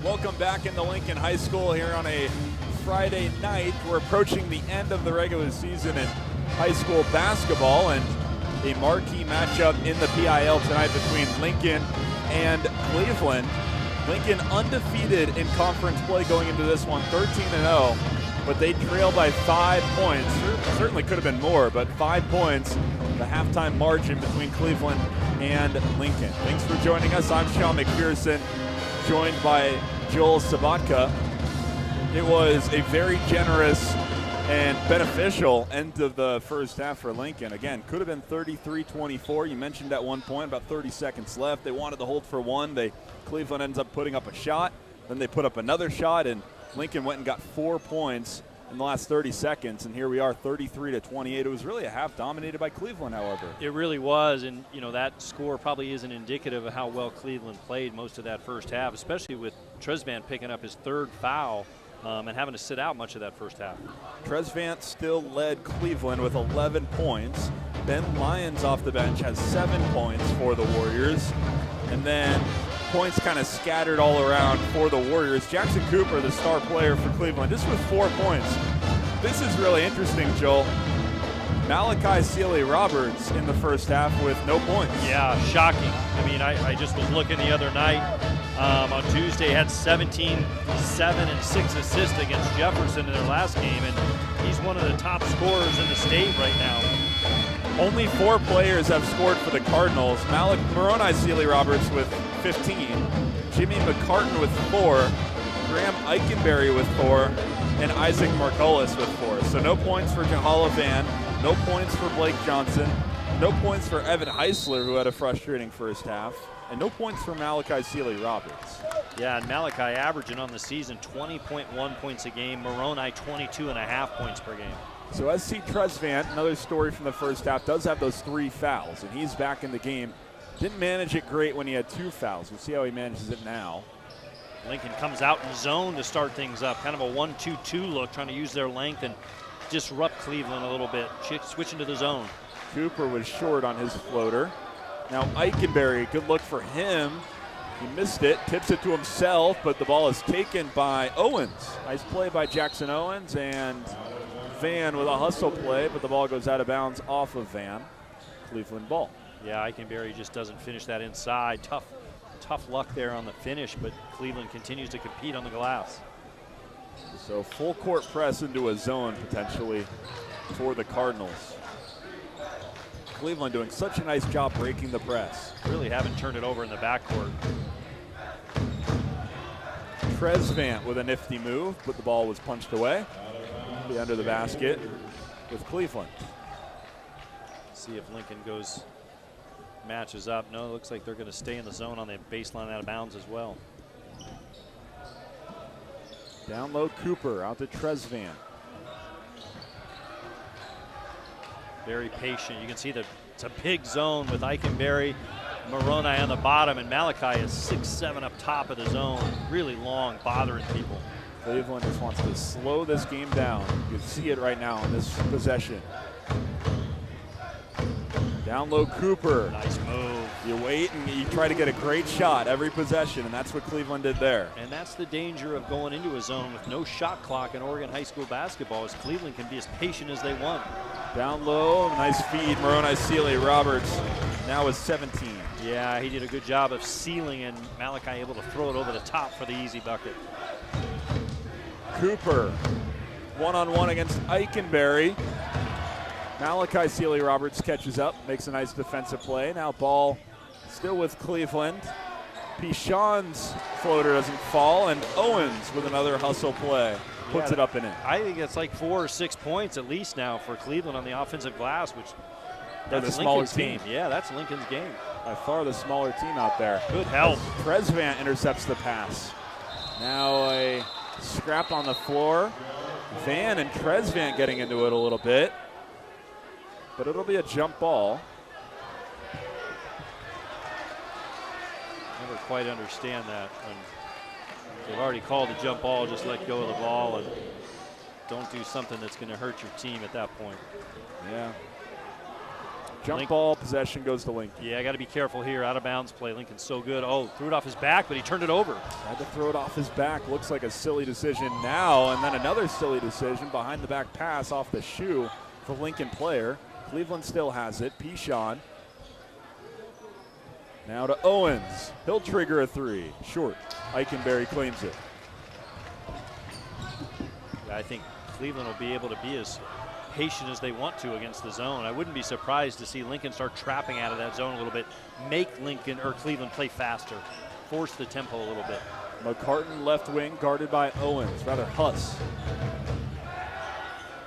Welcome back into Lincoln High School here on a Friday night. We're approaching the end of the regular season in high school basketball, and a marquee matchup in the PIL tonight between Lincoln and Cleveland. Lincoln undefeated in conference play going into this one, 13-0, but they trailed by 5 points. Certainly could have been more, but 5 points, the halftime margin between Cleveland and Lincoln. Thanks for joining us. I'm Sean MacPherson, joined by Joel Sobotka. It was a very generous and beneficial end of the first half for Lincoln. Again, could have been 33-24. You mentioned at one point about 30 seconds left. They wanted to hold for one. Cleveland ends up putting up a shot. Then they put up another shot, and Lincoln went and got 4 points in the last 30 seconds. And here we are, 33-28. It was really a half dominated by Cleveland, however. It really was, and that score probably isn't indicative of how well Cleveland played most of that first half, especially with Tresvant picking up his 3rd foul. And having to sit out much of that first half. Tresvant still led Cleveland with 11 points. Ben Lyons off the bench has 7 points for the Warriors. And then points kind of scattered all around for the Warriors. Jackson Cooper, the star player for Cleveland, just with 4 points. This is really interesting, Joel. Malachi Sealy-Roberts in the first half with no points. Yeah, shocking. I mean, I just was looking the other night. On Tuesday, had 17, 7, and 6 assists against Jefferson in their last game, and he's one of the top scorers in the state right now. Only 4 players have scored for the Cardinals. Moroni Sealy-Roberts with 15, Jimmy McCartan with 4, Graham Eikenberry with 4, and Isaac Margolis with 4. So no points for Jahala Van, no points for Blake Johnson, no points for Evan Heisler, who had a frustrating first half, and no points for Malachi Sealy-Roberts. Yeah, and Malachi averaging on the season 20.1 points a game, Moroni 22.5 points per game. So SC Tresvant, another story from the first half, does have those 3 fouls, and he's back in the game. Didn't manage it great when he had 2 fouls. We'll see how he manages it now. Lincoln comes out in zone to start things up, kind of a 1-2-2 look, trying to use their length and disrupt Cleveland a little bit, switching to the zone. Cooper was short on his floater. Now Eikenberry, good look for him. He missed it, tips it to himself, but the ball is taken by Owens. Nice play by Jackson Owens, and Van with a hustle play, but the ball goes out of bounds off of Van. Cleveland ball. Yeah, Eikenberry just doesn't finish that inside. Tough luck there on the finish, but Cleveland continues to compete on the glass. So full court press into a zone potentially for the Cardinals. Cleveland doing such a nice job breaking the press. Really haven't turned it over in the backcourt. Tresvant with a nifty move, but the ball was punched away. Be under the basket with Cleveland. See if Lincoln matches up. No, it looks like they're going to stay in the zone on the baseline out of bounds as well. Down low, Cooper out to Tresvant. Very patient. You can see that it's a big zone with Eikenberry, Moroni on the bottom, and Malachi is 6'7" up top of the zone. Really long, bothering people. Cleveland just wants to slow this game down. You can see it right now in this possession. Down low, Cooper. Nice move. You wait and you try to get a great shot every possession, and that's what Cleveland did there. And that's the danger of going into a zone with no shot clock in Oregon high school basketball, is Cleveland can be as patient as they want. Down low, nice feed, Moroni Sealy-Roberts now is 17. Yeah, he did a good job of sealing, and Malachi able to throw it over the top for the easy bucket. Cooper, one-on-one against Eikenberry. Malachi Sealy-Roberts catches up, makes a nice defensive play. Now ball still with Cleveland. Pichon's floater doesn't fall, and Owens with another hustle play puts it up and in. I think it's like 4 or 6 points at least now for Cleveland on the offensive glass, which that's the smaller Lincoln's team. game. Yeah, that's Lincoln's game. By far the smaller team out there. Good help. Tresvant intercepts the pass. Now a scrap on the floor. Van and Tresvant getting into it a little bit. But it'll be a jump ball. Never quite understand that. When they've already called a jump ball, just let go of the ball and don't do something that's going to hurt your team at that point. Yeah. Jump ball, possession goes to Lincoln. Yeah, got to be careful here. Out of bounds play. Lincoln's so good. Oh, threw it off his back, but he turned it over. Had to throw it off his back. Looks like a silly decision now, and then another silly decision behind the back pass off the shoe for Lincoln player. Cleveland still has it. Pichon. Now to Owens. He'll trigger a 3. Short. Eikenberry claims it. I think Cleveland will be able to be as patient as they want to against the zone. I wouldn't be surprised to see Lincoln start trapping out of that zone a little bit, make Lincoln or Cleveland play faster, force the tempo a little bit. McCartan left wing guarded by Owens, rather Huss.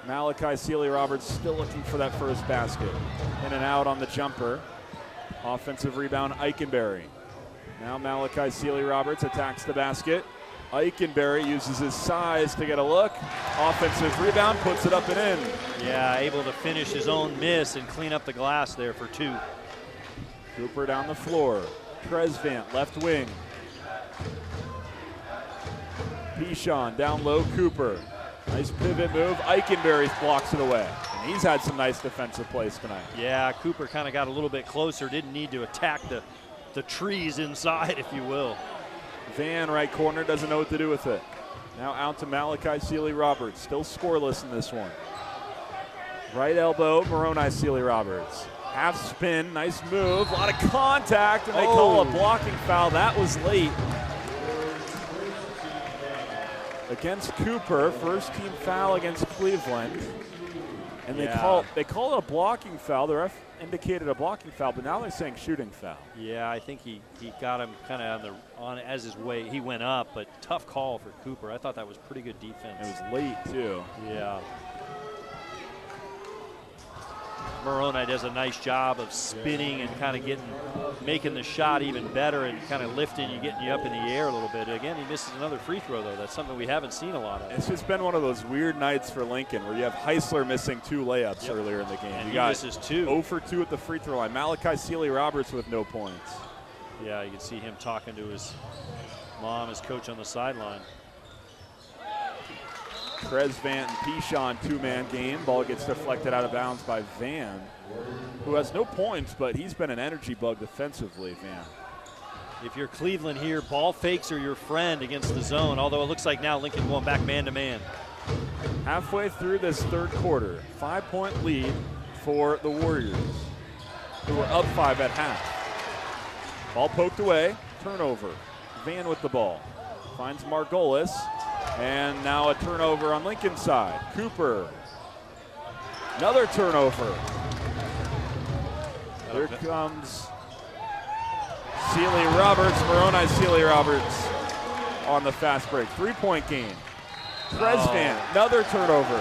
Malachi Sealy-Roberts still looking for that first basket. In and out on the jumper. Offensive rebound, Eikenberry. Now Malachi Sealy-Roberts attacks the basket. Eikenberry uses his size to get a look. Offensive rebound, puts it up and in. Yeah, able to finish his own miss and clean up the glass there for 2. Cooper down the floor. Tresvant, left wing. Pichon down low, Cooper. Nice pivot move. Eikenberry blocks it away. And he's had some nice defensive plays tonight. Yeah, Cooper kind of got a little bit closer, didn't need to attack the trees inside, if you will. Van, right corner, doesn't know what to do with it. Now out to Malachi Sealy-Roberts, still scoreless in this one. Right elbow, Moroni Sealy Roberts. Half spin, nice move, a lot of contact, and they call a blocking foul. That was late. Against Cooper, first team foul against Cleveland. And they call it a blocking foul. The ref indicated a blocking foul, but now they're saying shooting foul. Yeah, I think he got him kind of on as his way. He went up, but tough call for Cooper. I thought that was pretty good defense. It was late, too. Yeah. Moroni does a nice job of spinning and kind of making the shot even better and kind of lifting you, getting you up in the air a little bit. Again, he misses another free throw, though. That's something we haven't seen a lot of. It's just been one of those weird nights for Lincoln where you have Heisler missing 2 layups earlier in the game. And you he got misses 2. 0 for 2 at the free throw line. Malachi Sealy Roberts with no points. Yeah, you can see him talking to his mom, his coach on the sideline. Trez Van and Pichon 2-man game. Ball gets deflected out of bounds by Van, who has no points, but he's been an energy bug defensively, Van. If you're Cleveland here, ball fakes are your friend against the zone, although it looks like now Lincoln going back man-to-man. Halfway through this third quarter, 5-point lead for the Warriors, who were up 5 at half. Ball poked away, turnover. Van with the ball. Finds Margolis, and now a turnover on Lincoln's side. Cooper, another turnover. Here comes Sealy Roberts, Moroni Sealy Roberts on the fast break. 3-point game. Tresvan, another turnover.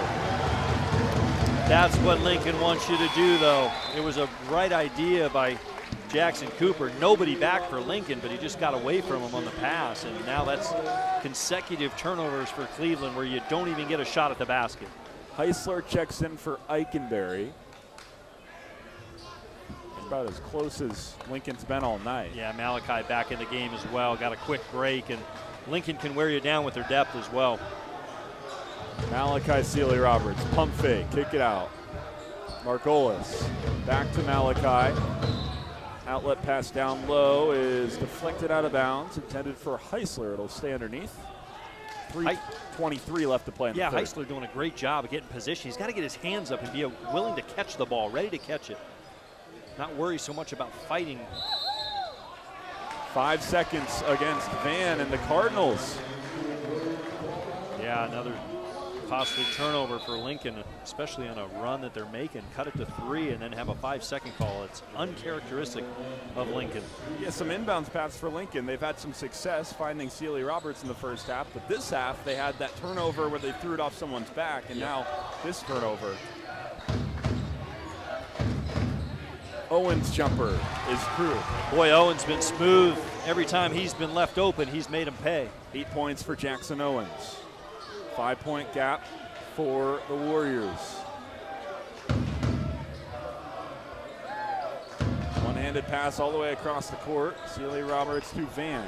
That's what Lincoln wants you to do, though. It was a right idea by Jackson Cooper. Nobody back for Lincoln, but he just got away from him on the pass, and now that's consecutive turnovers for Cleveland where you don't even get a shot at the basket. Heisler checks in for Eikenberry. About as close as Lincoln's been all night. Yeah, Malachi back in the game as well. Got a quick break, and Lincoln can wear you down with their depth as well. Malachi Sealy Roberts, pump fake, kick it out. Margolis, back to Malachi. Outlet pass down low is deflected out of bounds, intended for Heisler. It'll stay underneath. 3:23 left to play in the third. Heisler doing a great job of getting position. He's got to get his hands up and be willing to catch the ball, ready to catch it. Not worry so much about fighting. 5 seconds against Van and the Cardinals. Yeah, another costly turnover for Lincoln, especially on a run that they're making. Cut it to 3 and then have a 5-second call. It's uncharacteristic of Lincoln. Yeah, some inbounds pass for Lincoln. They've had some success finding Sealy Roberts in the first half, but this half they had that turnover where they threw it off someone's back, and now this turnover. Owens' jumper is through. Boy, Owens been smooth. Every time he's been left open, he's made him pay. 8 points for Jackson Owens. 5-point gap for the Warriors. One-handed pass all the way across the court. Sealy Roberts to Van.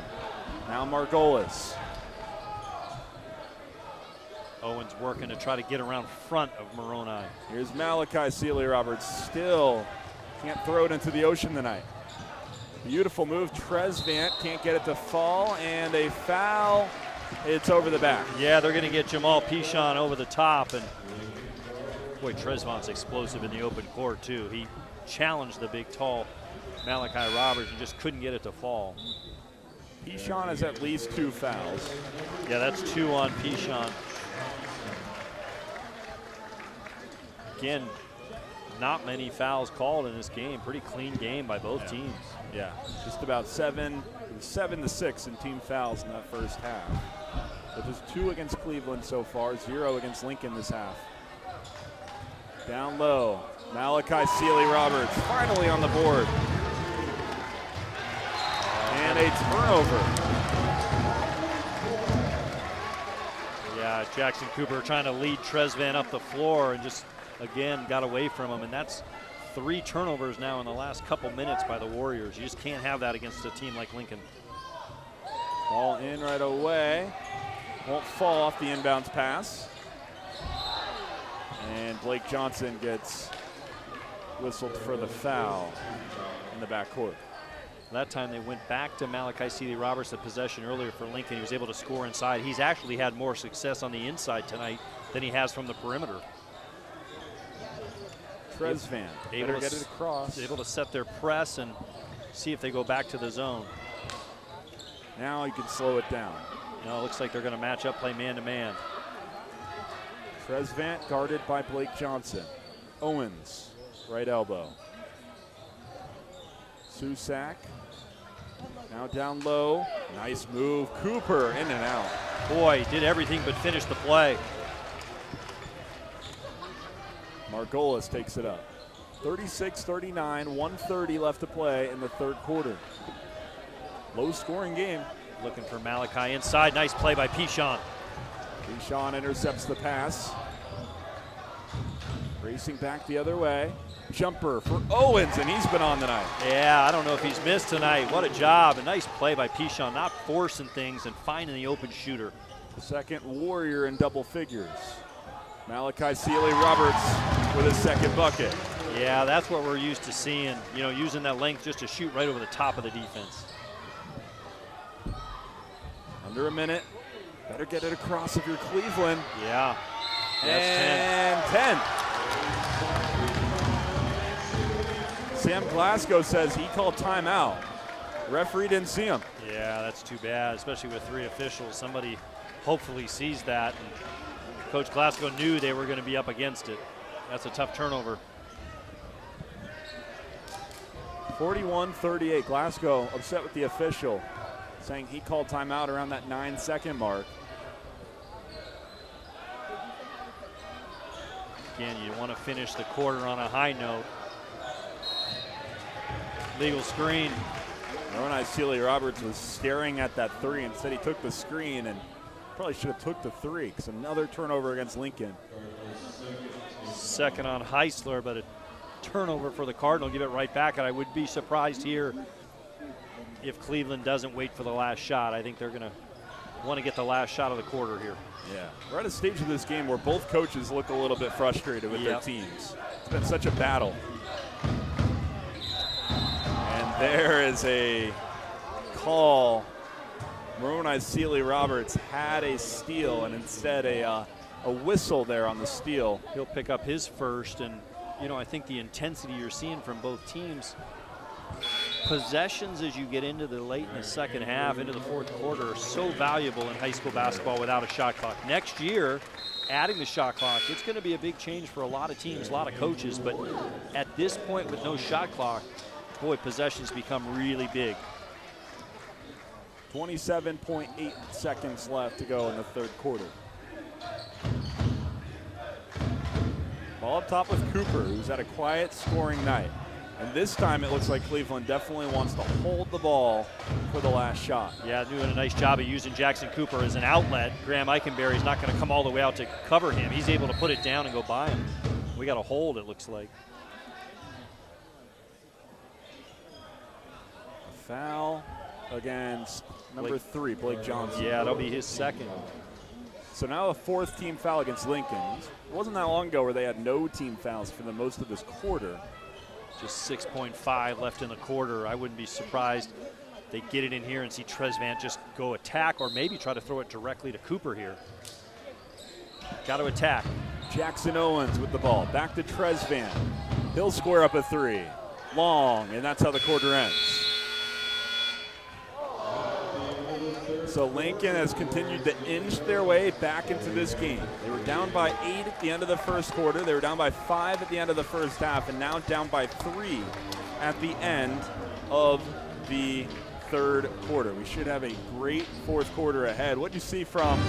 Now Margolis. Owens working to try to get around front of Moroni. Here's Malachi Sealy Roberts. Still can't throw it into the ocean tonight. Beautiful move. Tresvant can't get it to fall, and a foul. It's over the back. Yeah, they're going to get Jamal Pichon over the top, and boy, Tresvant's explosive in the open court too. He challenged the big, tall Malachi Roberts and just couldn't get it to fall. Pichon has at least 2 fouls. Yeah, that's 2 on Pichon. Again, not many fouls called in this game. Pretty clean game by both teams. Yeah, just about 7 to 6 in team fouls in that first half. But there's 2 against Cleveland so far, 0 against Lincoln this half. Down low, Malachi Sealy Roberts finally on the board. And a turnover. Yeah, Jackson Cooper trying to lead Tresvan up the floor and just, again, got away from him. And that's 3 turnovers now in the last couple minutes by the Warriors. You just can't have that against a team like Lincoln. Ball in right away. Won't fall off the inbounds pass. And Blake Johnson gets whistled for the foul in the backcourt. That time they went back to Malachi Sealy Roberts, the possession earlier for Lincoln. He was able to score inside. He's actually had more success on the inside tonight than he has from the perimeter. Tresvan better get it across. Able to set their press and see if they go back to the zone. Now you can slow it down. You know, it looks like they're going to match up, play man-to-man. Tresvant guarded by Blake Johnson. Owens, right elbow. Susak, now down low. Nice move. Cooper in and out. Boy, did everything but finish the play. Margolis takes it up. 36-39, 1:30 left to play in the third quarter. Low scoring game. Looking for Malachi inside. Nice play by Pichon. Pichon intercepts the pass. Racing back the other way. Jumper for Owens, and he's been on tonight. Yeah, I don't know if he's missed tonight. What a job. A nice play by Pichon, not forcing things and finding the open shooter. The second Warrior in double figures. Malachi Sealy-Roberts with his second bucket. Yeah, that's what we're used to seeing, you know, using that length just to shoot right over the top of the defense. Under a minute. Better get it across if you're Cleveland. Yeah. And 10. Sam Glasgow says he called timeout. Referee didn't see him. Yeah, that's too bad, especially with 3 officials. Somebody hopefully sees that. And Coach Glasgow knew they were going to be up against it. That's a tough turnover. 41-38. Glasgow upset with the official, saying he called timeout around that 9-second mark. Again, you want to finish the quarter on a high note. Legal screen. Moroni Sealy-Roberts was staring at that 3. Instead, he took the screen and probably should have took the 3 because another turnover against Lincoln. Second on Heisler, but a turnover for the Cardinal. Give it right back, and I would be surprised here if Cleveland doesn't wait for the last shot. I think they're going to want to get the last shot of the quarter here. Yeah, we're at a stage of this game where both coaches look a little bit frustrated with their teams. It's been such a battle. And there is a call. Moroni Sealy-Roberts had a steal and instead a whistle there on the steal. He'll pick up his first, and you know, I think the intensity you're seeing from both teams, possessions as you get into the late in the second half, into the fourth quarter, are so valuable in high school basketball without a shot clock. Next year, adding the shot clock, it's going to be a big change for a lot of teams, a lot of coaches, but at this point with no shot clock, boy, possessions become really big. 27.8 seconds left to go in the third quarter. Ball up top with Cooper, who's had a quiet scoring night. And this time it looks like Cleveland definitely wants to hold the ball for the last shot. Yeah, doing a nice job of using Jackson Cooper as an outlet. Graham Eichenberry's not going to come all the way out to cover him. He's able to put it down and go by him. We got a hold, it looks like. Foul against number 3, Blake Johnson. Yeah, that'll be his second. So now a 4th team foul against Lincoln. It wasn't that long ago where they had no team fouls for the most of this quarter. Just 6.5 left in the quarter. I wouldn't be surprised they get it in here and see Tresvant just go attack, or maybe try to throw it directly to Cooper here. Got to attack. Jackson Owens with the ball. Back to Tresvant. He'll square up a 3. Long, and that's how the quarter ends. So Lincoln has continued to inch their way back into this game. They were down by 8 at the end of the first quarter. They were down by 5 at the end of the first half, and now down by 3 at the end of the third quarter. We should have a great fourth quarter ahead. What do you see from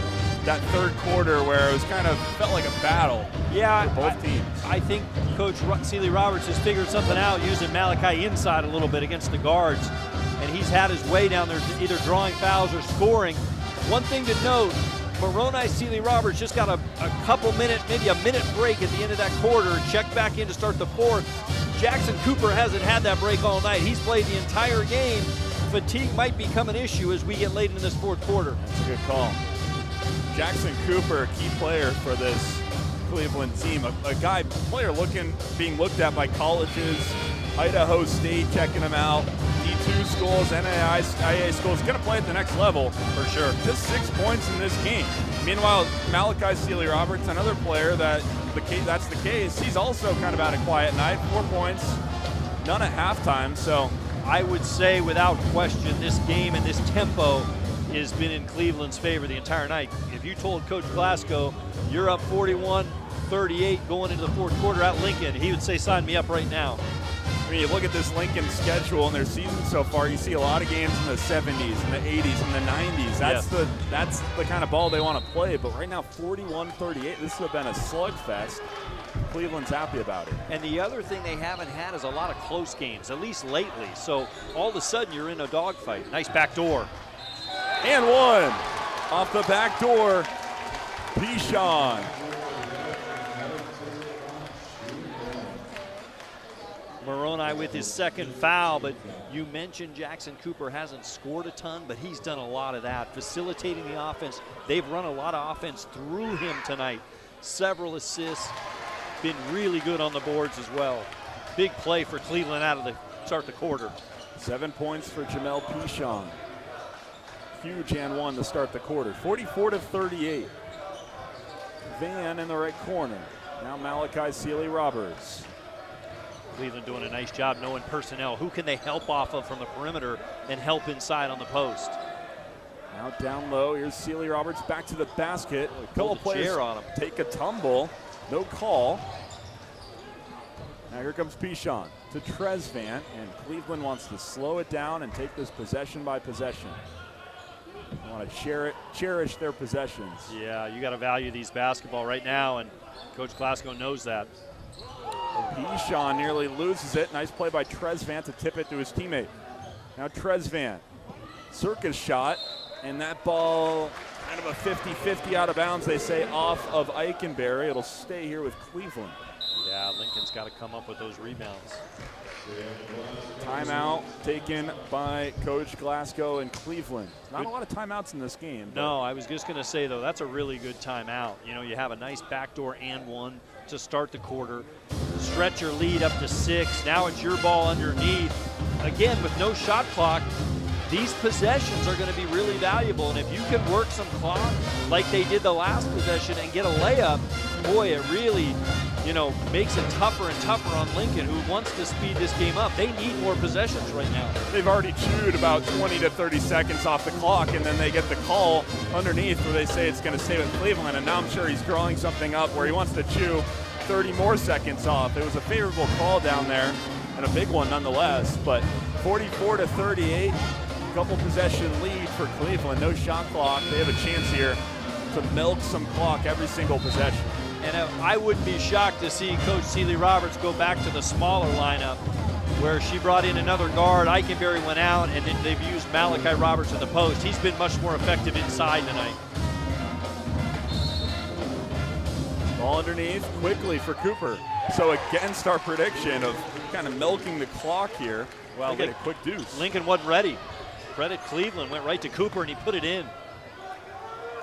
that third quarter where it was kind of felt like a battle for both teams? I think Coach Sealy-Roberts has figured something out using Malachi inside a little bit against the guards. And he's had his way down there, either drawing fouls or scoring. One thing to note, Moroni Sealy-Roberts just got a couple minute, maybe a minute break at the end of that quarter, checked back in to start the fourth. Jackson Cooper hasn't had that break all night. He's played the entire game. Fatigue might become an issue as we get late in this fourth quarter. That's a good call. Jackson Cooper, a key player for this Cleveland team. A player being looked at by colleges, Idaho State checking him out. D2 schools, NAIA schools, going to play at the next level for sure. Just 6 points in this game. Meanwhile, Malachi Sealy-Roberts, another player that that's the case, he's also kind of had a quiet night. 4 points, none at halftime. So I would say without question this game and this tempo has been in Cleveland's favor the entire night. If you told Coach Glasgow you're up 41-38 going into the fourth quarter at Lincoln, he would say sign me up right now. I mean, you look at this Lincoln schedule and their season so far, you see a lot of games in the 70s and the 80s and the 90s. That's the kind of ball they want to play. But right now, 41-38, this would have been a slugfest. Cleveland's happy about it. And the other thing they haven't had is a lot of close games, at least lately. So all of a sudden you're in a dogfight. Nice back door. And one off the back door, Pichon. Moroni with his second foul, but you mentioned Jackson Cooper hasn't scored a ton, but he's done a lot of that, facilitating the offense. They've run a lot of offense through him tonight. Several assists, been really good on the boards as well. Big play for Cleveland out of the start the quarter. 7 points for Jamel Pichon. Huge and one to start the quarter. 44-38. Van in the right corner. Now Malachi Sealy-Roberts. Cleveland doing a nice job knowing personnel. Who can they help off of from the perimeter and help inside on the post? Now down low, here's Sealy-Roberts back to the basket. A couple players on him. Take a tumble, no call. Now here comes Pichon to Tresvan, and Cleveland wants to slow it down and take this possession by possession. They want to cherish their possessions. Yeah, you got to value these basketball right now, and Coach Glasgow knows that. Pichon nearly loses it. Nice play by Tresvan to tip it to his teammate. Now Tresvan, circus shot, and that ball kind of a 50-50 out of bounds, they say, off of Eichenberry. It'll stay here with Cleveland. Yeah, Lincoln's got to come up with those rebounds. Timeout taken by Coach Glasgow in Cleveland. Not a lot of timeouts in this game. No, I was just going to say, though, that's a really good timeout. You know, you have a nice backdoor and one to start the quarter. Stretch your lead up to 6. Now it's your ball underneath. Again, with no shot clock, these possessions are going to be really valuable. And if you can work some clock like they did the last possession and get a layup, boy, it really, you know, makes it tougher and tougher on Lincoln, who wants to speed this game up. They need more possessions right now. They've already chewed about 20 to 30 seconds off the clock, and then they get the call underneath where they say it's going to stay with Cleveland, and now I'm sure he's drawing something up where he wants to chew 30 more seconds off. It was a favorable call down there, and a big one nonetheless, but 44-38, couple possession lead for Cleveland. No shot clock. They have a chance here to milk some clock every single possession. And I wouldn't be shocked to see Coach Sealy-Roberts go back to the smaller lineup where she brought in another guard. Eichenberry went out, and then they've used Malachi Roberts in the post. He's been much more effective inside tonight. Ball underneath quickly for Cooper. So against our prediction of kind of milking the clock here, well, they get a quick deuce. Lincoln wasn't ready. Credit Cleveland, went right to Cooper, and he put it in.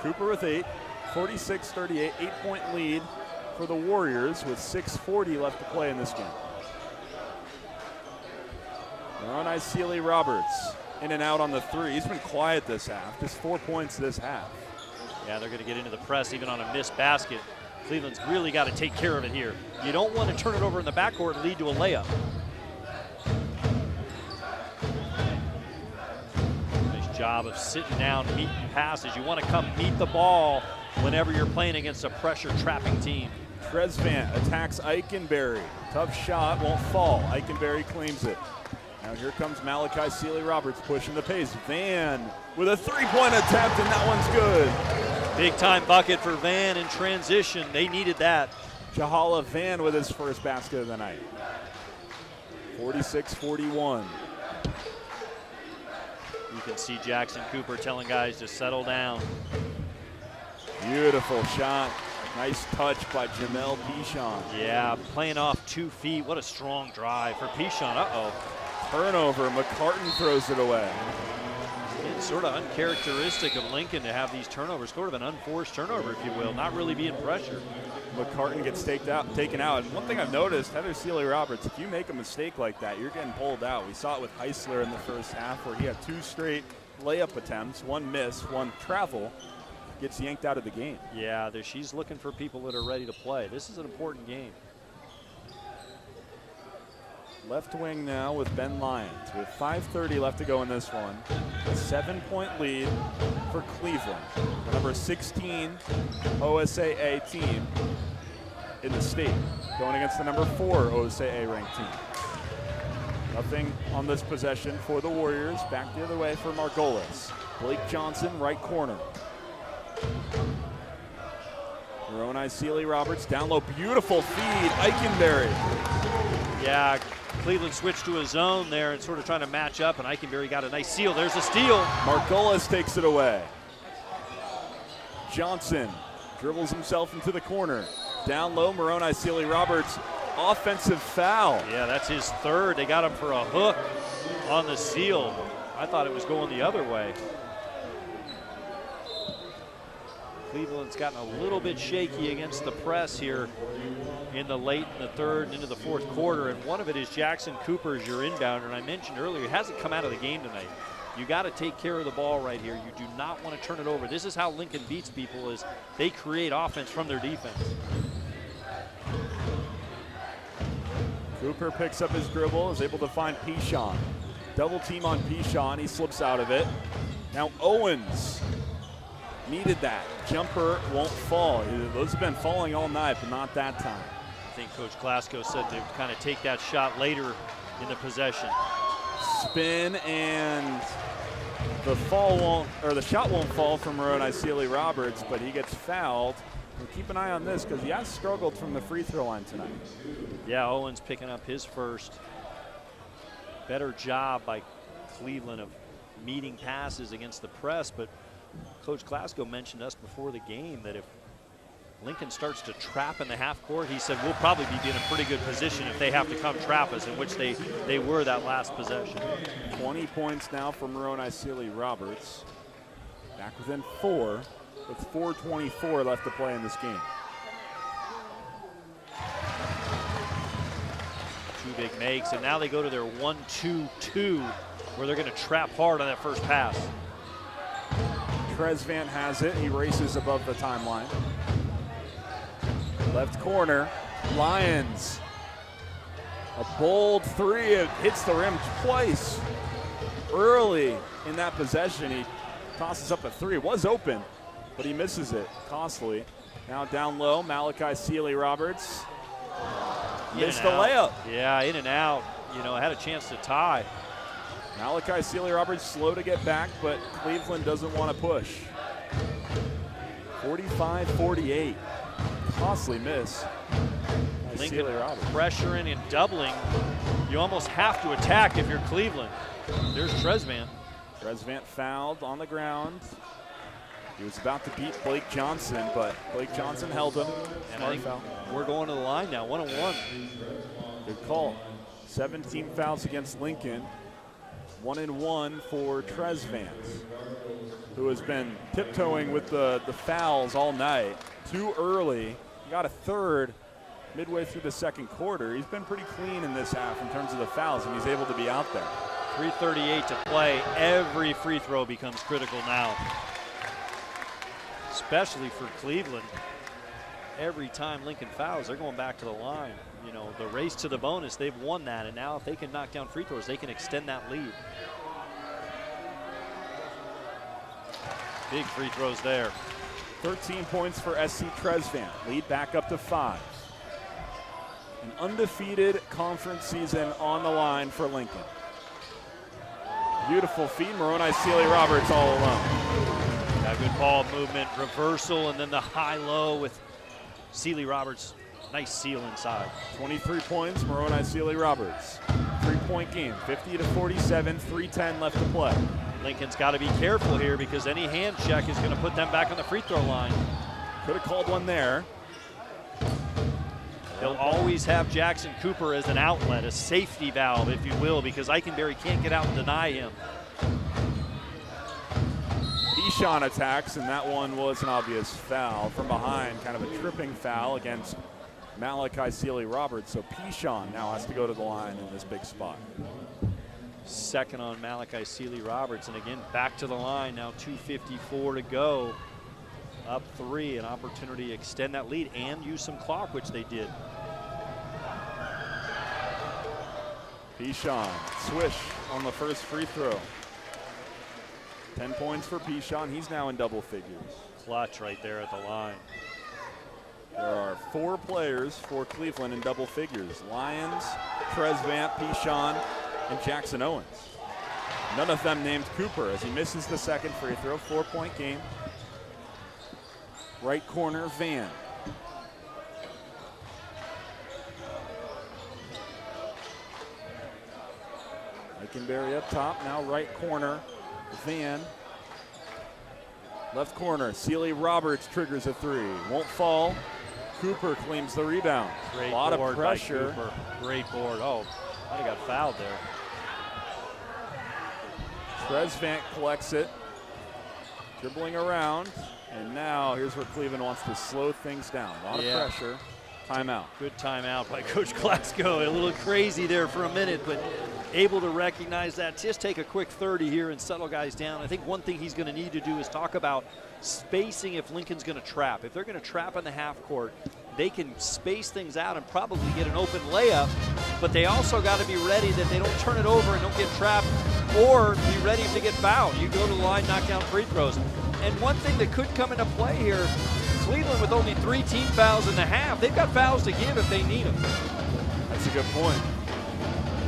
Cooper with 8, 46-38, 8-point lead for the Warriors with 6:40 left to play in this game. Oh, nice Sealy-Roberts in and out on the 3. He's been quiet this half, just 4 points this half. Yeah, they're going to get into the press even on a missed basket. Cleveland's really got to take care of it here. You don't want to turn it over in the backcourt and lead to a layup. Job of sitting down, meeting passes. You want to come meet the ball whenever you're playing against a pressure-trapping team. Tresvan attacks Eichenberry. Tough shot, won't fall. Eichenberry claims it. Now here comes Malachi Sealy-Roberts pushing the pace. Van with a three-point attempt, and that one's good. Big-time bucket for Van in transition. They needed that. Jahala Van with his first basket of the night. 46-41. You can see Jackson Cooper telling guys to settle down. Beautiful shot. Nice touch by Jamel Pichon. Yeah, playing off 2 feet. What a strong drive for Pichon. Uh-oh. Turnover. McCartan throws it away. It's sort of uncharacteristic of Lincoln to have these turnovers, sort of an unforced turnover, if you will, not really being pressured. McCartan gets taken out. And one thing I've noticed, Heather Sealy-Roberts, if you make a mistake like that, you're getting pulled out. We saw it with Heisler in the first half where he had 2 straight layup attempts, 1 miss, 1 travel. gets yanked out of the game. Yeah, she's looking for people that are ready to play. This is an important game. Left wing now with Ben Lyons. With 5:30 left to go in this one. A 7-point lead for Cleveland. The number 16 OSAA team in the state, going against the number 4 OSAA ranked team. Nothing on this possession for the Warriors. Back the other way for Margolis. Blake Johnson, right corner. Moroni Sealy Roberts down low. Beautiful feed. Eikenberry. Yeah, Cleveland switched to a zone there and sort of trying to match up, and Eikenberry got a nice steal. There's a steal. Margolis takes it away. Johnson dribbles himself into the corner. Down low, Moroni Sealy Roberts. Offensive foul. Yeah, that's his third. They got him for a hook on the seal. I thought it was going the other way. Cleveland's gotten a little bit shaky against the press here in the late in the third and into the fourth quarter, and one of it is Jackson Cooper as your inbounder, and I mentioned earlier, he hasn't come out of the game tonight. You got to take care of the ball right here. You do not want to turn it over. This is how Lincoln beats people, is they create offense from their defense. Cooper picks up his dribble, is able to find Pichon. Double team on Pichon, he slips out of it. Now Owens needed that. Jumper won't fall. Those have been falling all night, but not that time. I think Coach Glasgow said they would kind of take that shot later in the possession. Spin, and the shot won't fall from Moroni Sealy Roberts, but he gets fouled. And keep an eye on this because he has struggled from the free throw line tonight. Yeah, Owens picking up his first. Better job by Cleveland of meeting passes against the press, but Coach Glasgow mentioned to us before the game that if Lincoln starts to trap in the half court, he said we'll probably be in a pretty good position if they have to come trap us, in which they were that last possession. 20 points now for Moroni Sealy Roberts. Back within 4 with 4:24 left to play in this game. Two big makes, and now they go to their 1-2-2 where they're going to trap hard on that first pass. Tresvant has it. He races above the timeline. Left corner, Lyons. A bold three. It hits the rim twice. Early in that possession, he tosses up a three. It was open, but he misses it. Costly. Now down low, Malachi Sealy Roberts. Missed the layup. Yeah, in and out. You know, had a chance to tie. Malachi Sealy Roberts slow to get back, but Cleveland doesn't want to push. 45-48. Costly miss. Lincoln pressuring and doubling. You almost have to attack if you're Cleveland. There's Tresvant. Tresvant fouled on the ground. He was about to beat Blake Johnson, but Blake Johnson held him. And I think we're going to the line now, 1-on-1. Good call. 17 fouls against Lincoln. 1-and-1 for Tresvant, who has been tiptoeing with the fouls all night. Too early. He got a third midway through the second quarter. He's been pretty clean in this half in terms of the fouls, and he's able to be out there. 3:38 to play. Every free throw becomes critical now, especially for Cleveland. Every time Lincoln fouls, they're going back to the line. You know, the race to the bonus, they've won that, and now if they can knock down free throws, they can extend that lead. Big free throws there. 13 points for SC Tresvant. Lead back up to 5. An undefeated conference season on the line for Lincoln. Beautiful feed. Moroni Sealy Roberts all alone. Yeah, good ball movement, reversal, and then the high-low with Sealy Roberts. Nice seal inside. 23 points, Moroni Sealy Roberts. 3-point game, 50-47, 3:10 left to play. Lincoln's got to be careful here because any hand check is going to put them back on the free throw line. Could have called one there. They'll always have Jackson Cooper as an outlet, a safety valve, if you will, because Eikenberry can't get out and deny him. Pichon attacks, and that one was an obvious foul from behind, kind of a tripping foul against Malachi Sealy Roberts. So Pichon now has to go to the line in this big spot. Second on Malachi Sealy Roberts, and again back to the line now. 2:54 to go. up 3, an opportunity to extend that lead and use some clock, which they did. Pichon, swish on the first free throw. 10 points for Pichon. He's now in double figures. Clutch right there at the line. There are 4 players for Cleveland in double figures. Lyons, Trezvant, Pichon, and Jackson Owens. None of them named Cooper as he misses the second free throw. 4-point game. Right corner, Van. Eikenberry up top, now right corner, Van. Left corner, Sealy Roberts triggers a 3. Won't fall. Cooper claims the rebound. Great a lot board of pressure. by Cooper. Great board. Oh, might have got fouled there. Trezvant collects it. Dribbling around. And now here's where Cleveland wants to slow things down. A lot of pressure. Timeout. Good timeout by Coach Glasgow. A little crazy there for a minute, but able to recognize that. Just take a quick 30 here and settle guys down. I think one thing he's going to need to do is talk about spacing if Lincoln's going to trap. If they're going to trap in the half court, they can space things out and probably get an open layup, but they also got to be ready that they don't turn it over and don't get trapped, or be ready to get fouled. You go to the line, knock down free throws. And one thing that could come into play here, Cleveland with only 3 team fouls in the half, they've got fouls to give if they need them. That's a good point.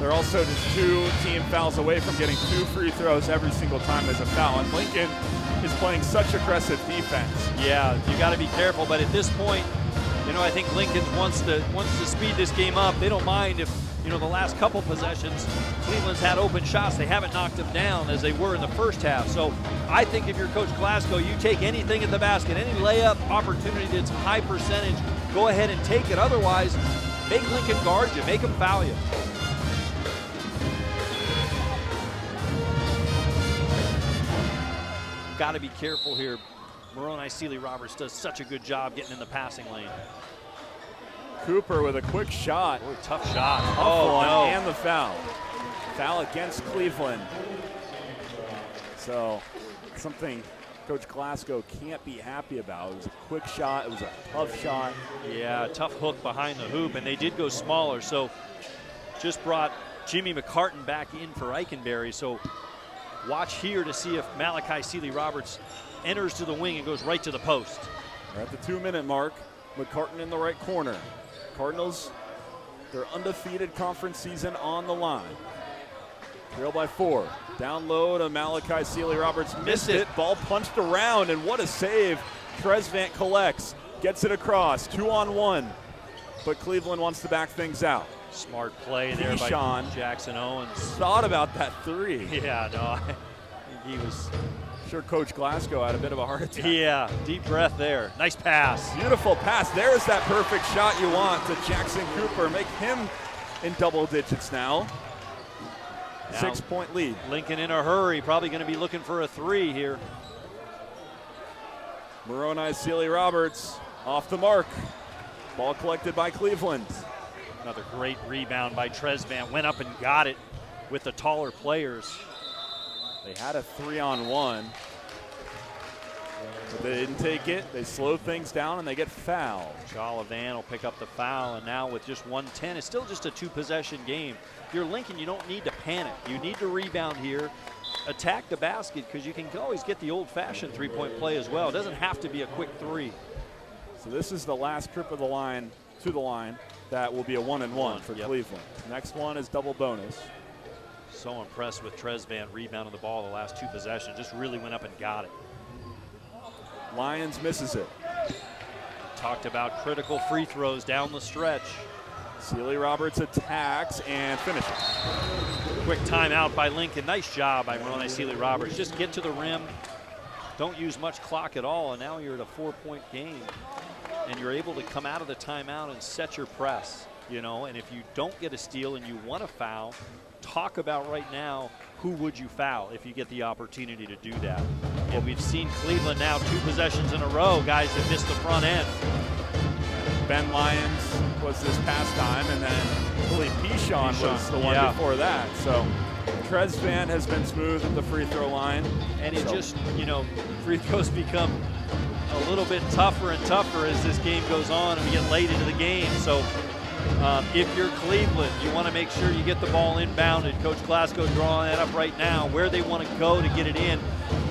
They're also just 2 team fouls away from getting 2 free throws every single time there's a foul. And Lincoln is playing such aggressive defense. Yeah, you got to be careful. But at this point, you know, I think Lincoln wants to speed this game up. They don't mind if, you know, the last couple possessions, Cleveland's had open shots. They haven't knocked them down as they were in the first half. So I think if you're Coach Glasgow, you take anything at the basket, any layup opportunity that's high percentage, go ahead and take it. Otherwise, make Lincoln guard you, make them foul you. Got to be careful here. Moroni Sealy Roberts does such a good job getting in the passing lane. Cooper with a quick shot. Boy, tough shot. Oh, no. And the foul. Foul against Cleveland. So something Coach Glasgow can't be happy about. It was a quick shot. It was a tough shot. Yeah, tough hook behind the hoop, and they did go smaller. So just brought Jimmy McCartan back in for Eikenberry. So watch here to see if Malachi Sealy Roberts enters to the wing and goes right to the post. We're at the 2-minute mark. McCartan in the right corner. Cardinals, their undefeated conference season on the line. Trail by 4. Down low to Malachi Sealy Roberts. Missed it. Ball punched around, and what a save. Trezvant collects. Gets it across. 2-on-1. But Cleveland wants to back things out. Smart play there by Jackson Owens. Thought about that 3. Yeah, no, I think he was. Sure, Coach Glasgow had a bit of a heart attack. Yeah, deep breath there. Nice pass. Beautiful pass. There's that perfect shot you want to Jackson Cooper. Make him in double digits now. 6-point lead. Lincoln in a hurry. Probably going to be looking for a 3 here. Moroni Sealy Roberts off the mark. Ball collected by Cleveland. Another great rebound by Trezvant. Went up and got it with the taller players. They had a 3-on-1, but they didn't take it. They slow things down and they get fouled. Jalavan will pick up the foul, and now with just 1:10, it's still just a 2-possession game. If you're Lincoln, you don't need to panic. You need to rebound here, attack the basket, because you can always get the old-fashioned 3-point play as well. It doesn't have to be a quick 3. So this is the last trip of the line to the line. That will be a 1-and-1 for Cleveland. Next one is double bonus. So impressed with Trezvant rebounding the ball the last 2 possessions. Just really went up and got it. Lyons misses it. Talked about critical free throws down the stretch. Sealy Roberts attacks and finishes. Quick timeout by Lincoln. Nice job by Moroni Sealy Roberts. Just get to the rim. Don't use much clock at all, and now you're at a 4-point game. And you're able to come out of the timeout and set your press, you know, and if you don't get a steal and you want to foul, talk about right now who would you foul if you get the opportunity to do that. And we've seen Cleveland now 2 possessions in a row, guys that missed the front end. Ben Lyons was this past time, and then Billy Pichon was the one before that. So Trezvant has been smooth at the free throw line. And it just, you know, free throws become a little bit tougher and tougher as this game goes on and we get late into the game. So if you're Cleveland, you want to make sure you get the ball inbounded. Coach Glasgow drawing that up right now, where they want to go to get it in.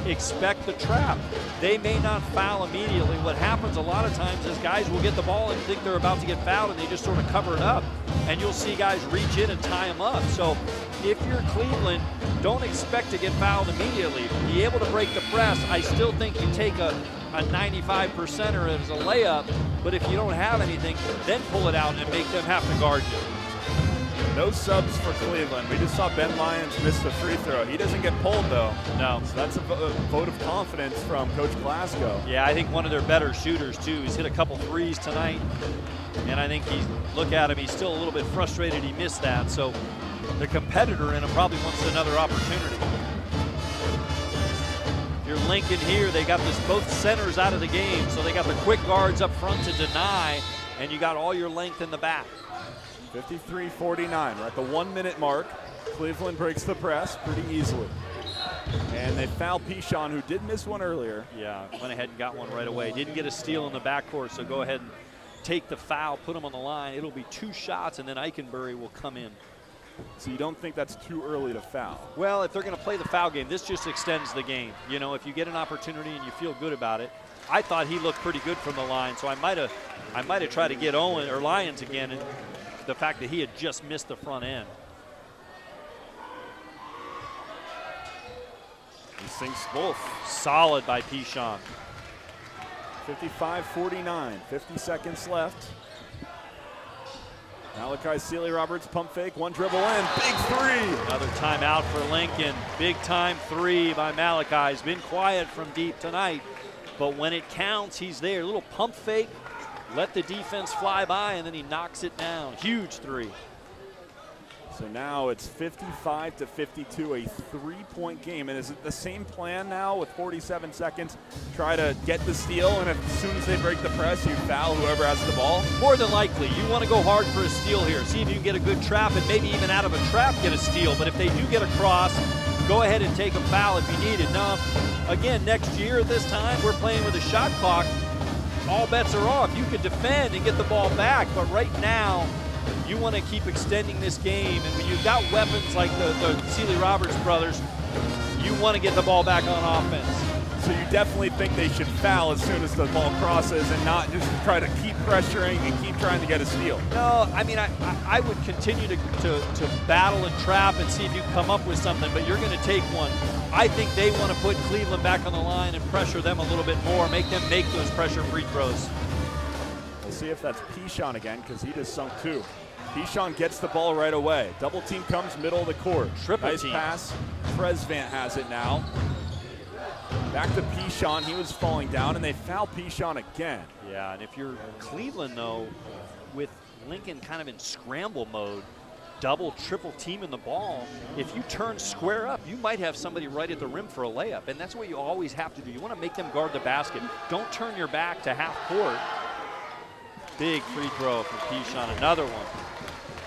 Expect the trap. They may not foul immediately. What happens a lot of times is guys will get the ball and think they're about to get fouled, and they just sort of cover it up. And you'll see guys reach in and tie them up. So if you're Cleveland, don't expect to get fouled immediately. Be able to break the press. I still think you take a 95%er as a layup, but if you don't have anything, then pull it out and make them have to guard you. No subs for Cleveland. We just saw Ben Lyons miss the free throw. He doesn't get pulled, though. No. So that's a vote of confidence from Coach Glasgow. Yeah, I think one of their better shooters, too. He's hit a couple threes tonight, and I think look at him, he's still a little bit frustrated he missed that. So the competitor in him probably wants another opportunity. If you're Lincoln here, they got both centers out of the game, so they got the quick guards up front to deny, and you got all your length in the back. 53-49. We're at the 1 minute mark. Cleveland breaks the press pretty easily. And they foul Pichon, who did miss one earlier. Yeah, went ahead and got one right away. Didn't get a steal in the backcourt, so go ahead and take the foul, put him on the line. It'll be 2 shots, and then Eichenberry will come in. So you don't think that's too early to foul? Well, if they're going to play the foul game, this just extends the game. You know, if you get an opportunity and you feel good about it. I thought he looked pretty good from the line, so I might have tried to get Owen or Lyons again, and the fact that he had just missed the front end. He sinks both. Solid by Pichon. 55-49, 50 seconds left. Malachi Sealy-Roberts pump fake, one dribble in, big three. Another timeout for Lincoln. Big time three by Malachi. He's been quiet from deep tonight, but when it counts, he's there. A little pump fake, let the defense fly by, and then he knocks it down. Huge three. So now it's 55-52, a 3-point game. And is it the same plan now with 47 seconds? Try to get the steal, and as soon as they break the press, you foul whoever has the ball? More than likely. You want to go hard for a steal here. See if you can get a good trap, and maybe even out of a trap get a steal. But if they do get a cross, go ahead and take a foul if you need it. Now, again, next year at this time, we're playing with a shot clock. All bets are off. You can defend and get the ball back, but right now, you want to keep extending this game, and when you've got weapons like the Sealy-Roberts brothers, you want to get the ball back on offense. So you definitely think they should foul as soon as the ball crosses and not just try to keep pressuring and keep trying to get a steal? No, I mean, I would continue to battle and trap and see if you can come up with something, but you're going to take one. I think they want to put Cleveland back on the line and pressure them a little bit more, make them make those pressure free throws. We'll see if that's Pichon again, because he just sunk 2. Pichon gets the ball right away. Double team comes middle of the court. Triple nice team. Pass. Presvant has it now. Back to Pichon. He was falling down, and they foul Pichon again. Yeah, and if you're Cleveland, though, with Lincoln kind of in scramble mode, double, triple teaming the ball, if you turn square up, you might have somebody right at the rim for a layup, and that's what you always have to do. You want to make them guard the basket. Don't turn your back to half court. Big free throw for Pichon, another one.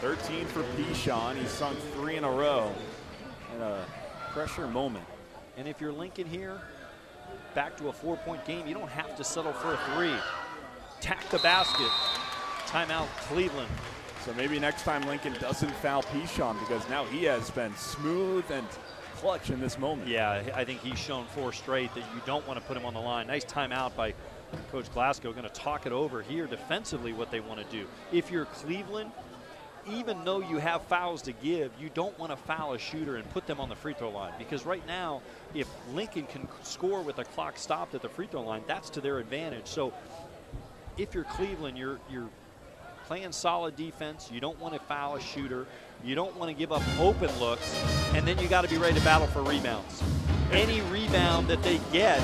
13 for Pichon. He's sunk 3 in a row in a pressure moment. And if you're Lincoln here, back to a 4-point game, you don't have to settle for a 3. Tack the basket. Timeout, Cleveland. So maybe next time Lincoln doesn't foul Pichon, because now he has been smooth and clutch in this moment. Yeah, I think he's shown 4 straight that you don't want to put him on the line. Nice timeout by Coach Glasgow. Going to talk it over here defensively what they want to do. If you're Cleveland, even though you have fouls to give, you don't want to foul a shooter and put them on the free throw line, because right now, if Lincoln can score with the clock stopped at the free throw line, that's to their advantage. So if you're Cleveland, you're playing solid defense. You don't want to foul a shooter. You don't want to give up open looks, and then you got to be ready to battle for rebounds. Any rebound that they get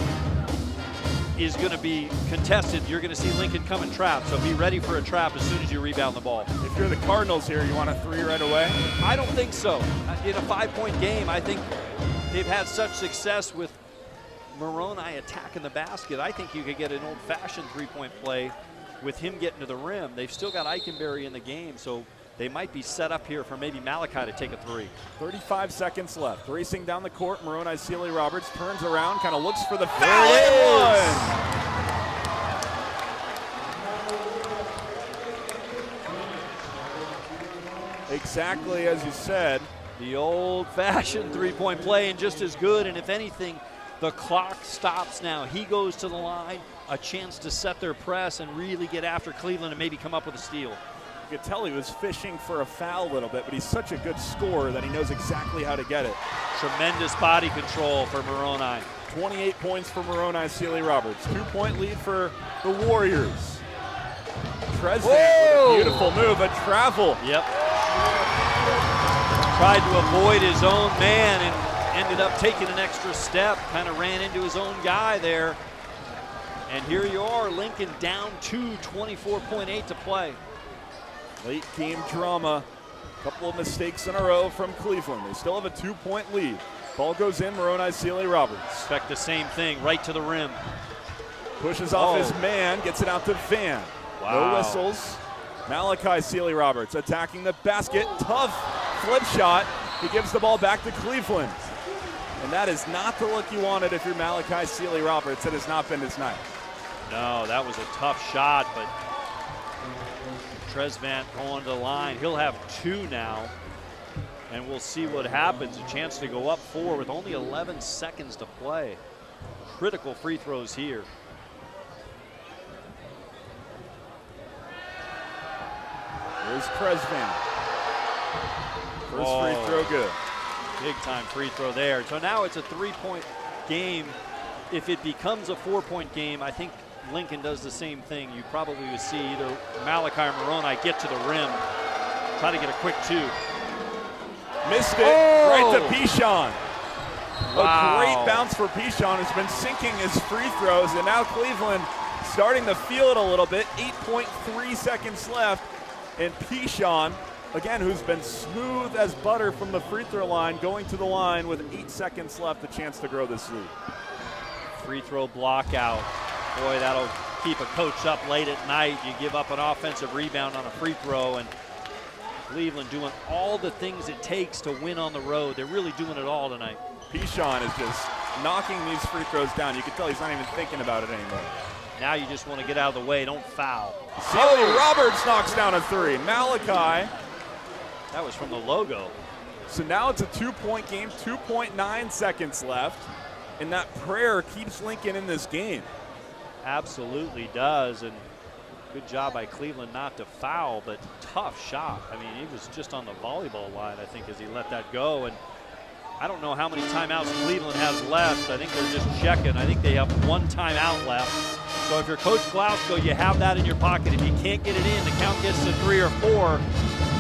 is going to be contested. You're going to see Lincoln come and trap, so be ready for a trap as soon as you rebound the ball. If you're the Cardinals here, you want a 3 right away? I don't think so. In a 5-point game, I think they've had such success with Moroni attacking the basket. I think you could get an old-fashioned 3-point play with him getting to the rim. They've still got Eichenberry in the game, so they might be set up here for maybe Malachi to take a 3. 35 seconds left. Racing down the court, Moroni Sealy-Roberts turns around, kind of looks for the foul. Exactly as you said. The old-fashioned three-point play, and just as good. And if anything, the clock stops now. He goes to the line, a chance to set their press and really get after Cleveland and maybe come up with a steal. You could tell he was fishing for a foul a little bit, but he's such a good scorer that he knows exactly how to get it. Tremendous body control for Moroni. 28 points for Moroni Sealy Roberts. 2-point lead for the Warriors. Tresvant with a beautiful move, a travel. Yep. Tried to avoid his own man and ended up taking an extra step, kind of ran into his own guy there. And here you are, Lincoln down 2, 24.8 to play. Late game drama. A couple of mistakes in a row from Cleveland. They still have a 2-point lead. Ball goes in, Moroni Sealy Roberts. Expect the same thing, right to the rim. Pushes off his man, gets it out to Van. Wow. No whistles. Malachi Sealy Roberts attacking the basket. Tough flip shot. He gives the ball back to Cleveland. And that is not the look you wanted if you're Malachi Sealy Roberts. It has not been his night. No, that was a tough shot, but Tresvant going to the line. He'll have 2 now, and we'll see what happens. A chance to go up 4 with only 11 seconds to play. Critical free throws here. Here's Tresvant. First free throw good. Big time free throw there. So now it's a 3-point game. If it becomes a 4-point game, I think Lincoln does the same thing. You probably would see either Malachi or Moroni get to the rim, try to get a quick 2. Missed it right to Pichon. Wow. A great bounce for Pichon, who's been sinking his free throws, and now Cleveland starting to feel it a little bit. 8.3 seconds left, and Pichon, again, who's been smooth as butter from the free throw line, going to the line with 8 seconds left, a chance to grow this lead. Free throw block out. Boy, that'll keep a coach up late at night. You give up an offensive rebound on a free throw, and Cleveland doing all the things it takes to win on the road. They're really doing it all tonight. Pichon is just knocking these free throws down. You can tell he's not even thinking about it anymore. Now you just want to get out of the way. Don't foul. Sealy Roberts knocks down a 3. Malachi. That was from the logo. So now it's a 2-point game, 2.9 seconds left, and that prayer keeps Lincoln in this game. Absolutely does, and good job by Cleveland not to foul, but tough shot. I mean, he was just on the volleyball line, I think, as he let that go. And I don't know how many timeouts Cleveland has left. I think they're just checking. I think they have 1 timeout left. So if you're Coach Glasgow, you have that in your pocket. If you can't get it in, the count gets to 3 or 4.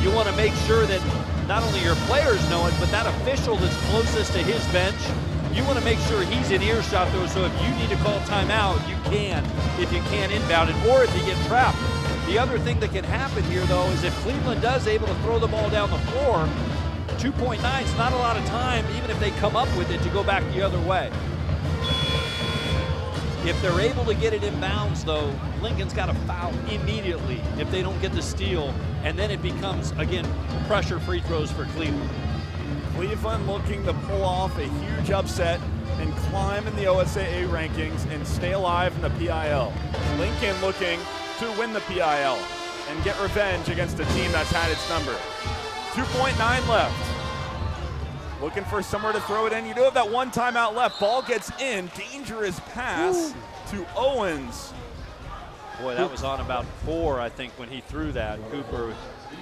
You want to make sure that not only your players know it, but that official that's closest to his bench, you want to make sure he's in earshot though, so if you need to call timeout, you can, if you can't inbound it, or if you get trapped. The other thing that can happen here though is if Cleveland does able to throw the ball down the floor, 2.9 is not a lot of time, even if they come up with it, to go back the other way. If they're able to get it in bounds though, Lincoln's got to foul immediately if they don't get the steal, and then it becomes, again, pressure free throws for Cleveland. Cleveland looking to pull off a huge upset and climb in the OSAA rankings and stay alive in the PIL. Lincoln looking to win the PIL and get revenge against a team that's had its number. 2.9 left. Looking for somewhere to throw it in. You do have that 1 timeout left. Ball gets in. Dangerous pass to Owens. Boy, that was on about 4, I think, when he threw that. Cooper.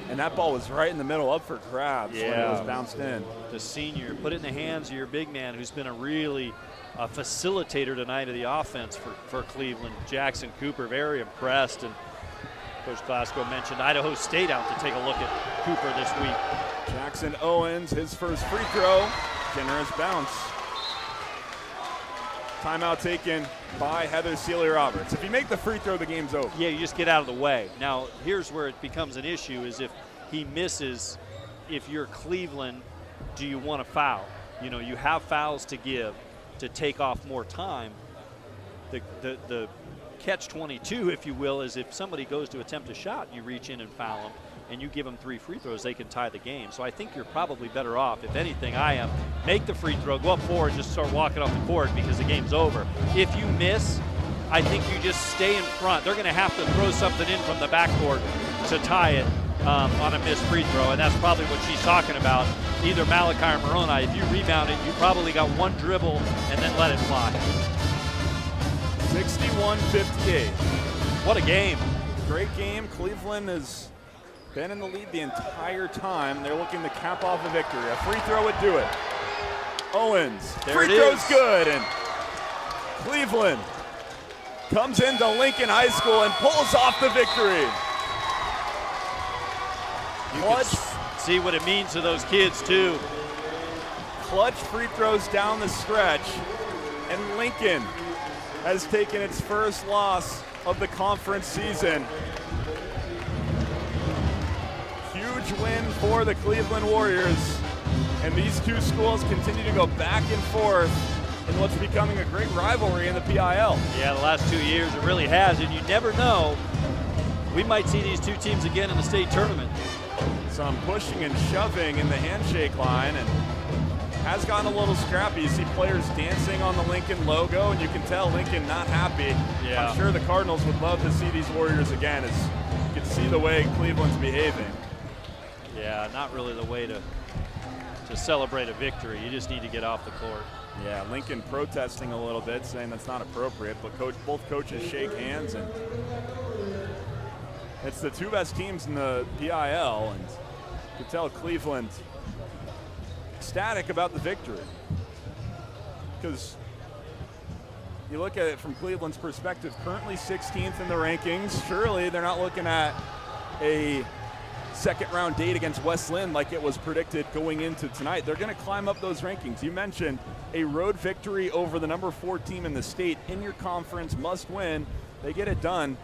And that ball was right in the middle, up for grabs when it was bounced in. The senior, put it in the hands of your big man, who's been a really facilitator tonight of the offense for Cleveland. Jackson Cooper, very impressed. And Coach Glasgow mentioned Idaho State out to take a look at Cooper this week. Jackson Owens, his first free throw. Generous bounce. Timeout taken by Heather Sealy Roberts. If you make the free throw, the game's over. Yeah, you just get out of the way. Now, here's where it becomes an issue is if he misses, if you're Cleveland, do you want to foul? You know, you have fouls to give to take off more time. The catch-22, if you will, is if somebody goes to attempt a shot, you reach in and foul them, and you give them 3 free throws, they can tie the game. So I think you're probably better off. If anything, I am. Make the free throw, go up 4, and just start walking off the court because the game's over. If you miss, I think you just stay in front. They're going to have to throw something in from the backcourt to tie it. on a missed free throw, and that's probably what she's talking about. Either Malachi or Moroni, if you rebound it, you probably got one dribble and then let it fly. 61-58. What a game. Great game. Cleveland has been in the lead the entire time. They're looking to cap off a victory. A free throw would do it. Owens, free throw's good, and Cleveland comes into Lincoln High School and pulls off the victory. You can see what it means to those kids, too. Clutch free throws down the stretch, and Lincoln has taken its first loss of the conference season. Huge win for the Cleveland Warriors, and these two schools continue to go back and forth in what's becoming a great rivalry in the PIL. Yeah, the last 2 years it really has, and you never know. We might see these two teams again in the state tournament. Some pushing and shoving in the handshake line, and has gotten a little scrappy. You see players dancing on the Lincoln logo, and you can tell Lincoln not happy. Yeah. I'm sure the Cardinals would love to see these Warriors again, as you can see the way Cleveland's behaving. Yeah, not really the way to celebrate a victory. You just need to get off the court. Yeah, Lincoln protesting a little bit, saying that's not appropriate, but both coaches shake hands, and it's the two best teams in the PIL, and you can tell Cleveland ecstatic about the victory. Because you look at it from Cleveland's perspective, currently 16th in the rankings. Surely they're not looking at a second round date against West Lynn like it was predicted going into tonight. They're going to climb up those rankings. You mentioned a road victory over the number 4 team in the state in your conference, must win. They get it done.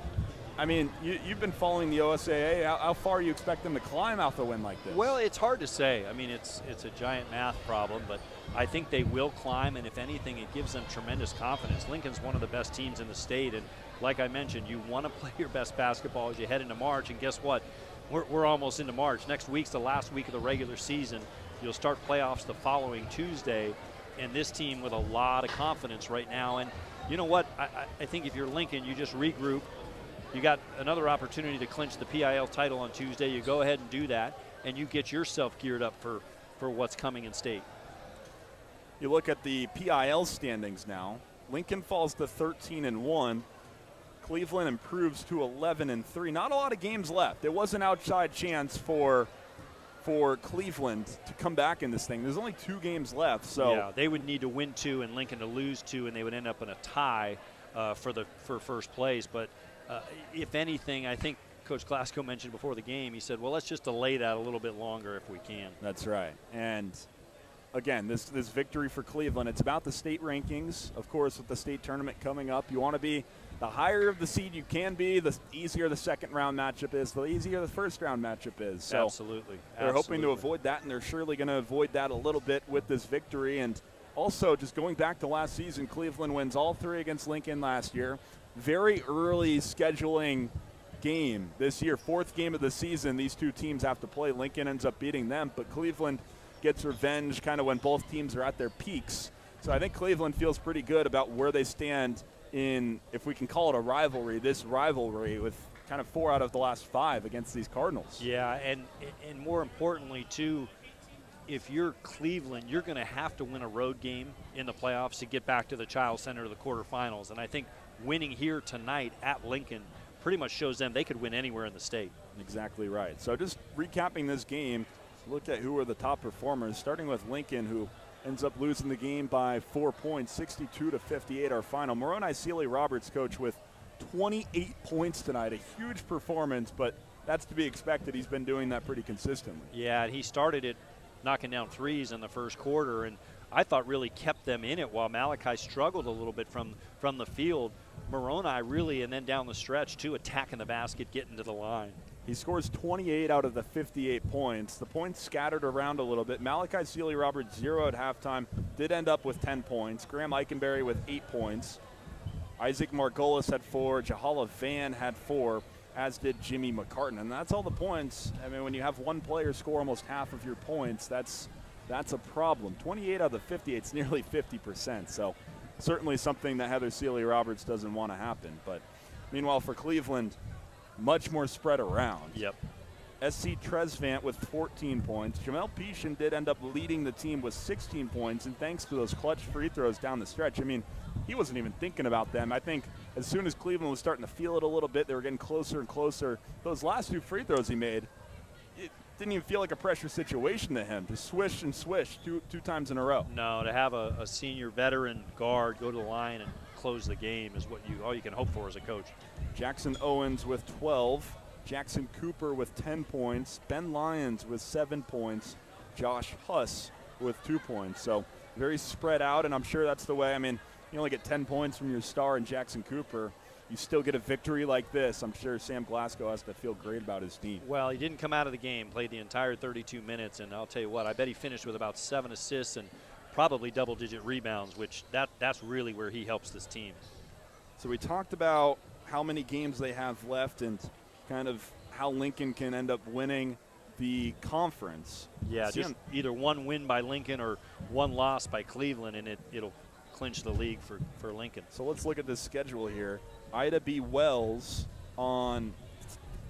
I mean, you've been following the OSAA. How far you expect them to climb out the win like this? Well, it's hard to say. I mean, it's a giant math problem, but I think they will climb, and if anything, it gives them tremendous confidence. Lincoln's one of the best teams in the state, and like I mentioned, you want to play your best basketball as you head into March, and guess what? We're almost into March. Next week's the last week of the regular season. You'll start playoffs the following Tuesday, and this team with a lot of confidence right now. And you know what? I think if you're Lincoln, you just regroup. You got another opportunity to clinch the PIL title on Tuesday. You go ahead and do that, and you get yourself geared up for what's coming in state. You look at the PIL standings now. Lincoln falls to 13-1. Cleveland improves to 11-3. Not a lot of games left. There was an outside chance for Cleveland to come back in this thing. There's only 2 games left, so yeah, they would need to win 2 and Lincoln to lose 2, and they would end up in a tie for first place. But if anything, I think Coach Glasgow mentioned before the game, he said, well, let's just delay that a little bit longer if we can. That's right. And again, this victory for Cleveland, it's about the state rankings. Of course, with the state tournament coming up, you want to be the higher of the seed you can be, the easier the second round matchup is, the easier the first round matchup is. So Absolutely. They're hoping to avoid that, and they're surely going to avoid that a little bit with this victory. And also, just going back to last season, Cleveland wins all 3 against Lincoln last year. Very early scheduling game this year, 4th game of the season. These two teams have to play. Lincoln ends up beating them, but Cleveland gets revenge kind of when both teams are at their peaks. So I think Cleveland feels pretty good about where they stand in, if we can call it a rivalry, this rivalry with kind of 4 out of the last 5 against these Cardinals. Yeah, and more importantly, too, if you're Cleveland, you're going to have to win a road game in the playoffs to get back to the Child Center of the quarterfinals. And I think winning here tonight at Lincoln pretty much shows them they could win anywhere in the state. Exactly right. So just recapping this game, look at who were the top performers, starting with Lincoln, who ends up losing the game by 4 points, 62-58 our final. Moroni Sealy Roberts, coach, with 28 points tonight, a huge performance, but that's to be expected. He's been doing that pretty consistently. Yeah, he started it knocking down threes in the first quarter, and I thought really kept them in it while Malachi struggled a little bit from the field. Moroni really, and then down the stretch, too, attacking the basket, getting to the line. He scores 28 out of the 58 points. The points scattered around a little bit. Malachi Sealy Roberts 0 at halftime, did end up with 10 points. Graham Eichenberry with 8 points. Isaac Margolis had 4. Jahala Van had 4, as did Jimmy McCartan. And that's all the points. I mean, when you have one player score almost half of your points, that's a problem. 28 out of the 58 is nearly 50%. So certainly something that Heather Sealy Roberts doesn't want to happen. But meanwhile, for Cleveland, much more spread around. Yep. SC Tresvant with 14 points. Jamel Peashan did end up leading the team with 16 points, and thanks to those clutch free throws down the stretch. I mean, he wasn't even thinking about them. I think as soon as Cleveland was starting to feel it a little bit, they were getting closer and closer. Those last 2 free throws he made, it didn't even feel like a pressure situation to him. Just swish and swish two times in a row. No, to have a senior veteran guard go to the line and close the game is all you can hope for as a coach. Jackson Owens with 12. Jackson Cooper with 10 points. Ben Lyons with 7 points. Josh Huss with 2 points. So very spread out, and I'm sure that's the way. I mean, you only get 10 points from your star in Jackson Cooper. You still get a victory like this. I'm sure Sam Glasgow has to feel great about his team. Well, he didn't come out of the game, played the entire 32 minutes, and I'll tell you what, I bet he finished with about 7 assists and probably double-digit rebounds, which that's really where he helps this team. So we talked about how many games they have left and kind of how Lincoln can end up winning the conference. Yeah, just either one win by Lincoln or one loss by Cleveland, and it'll clinch the league for Lincoln. So let's look at this schedule here. Ida B. Wells on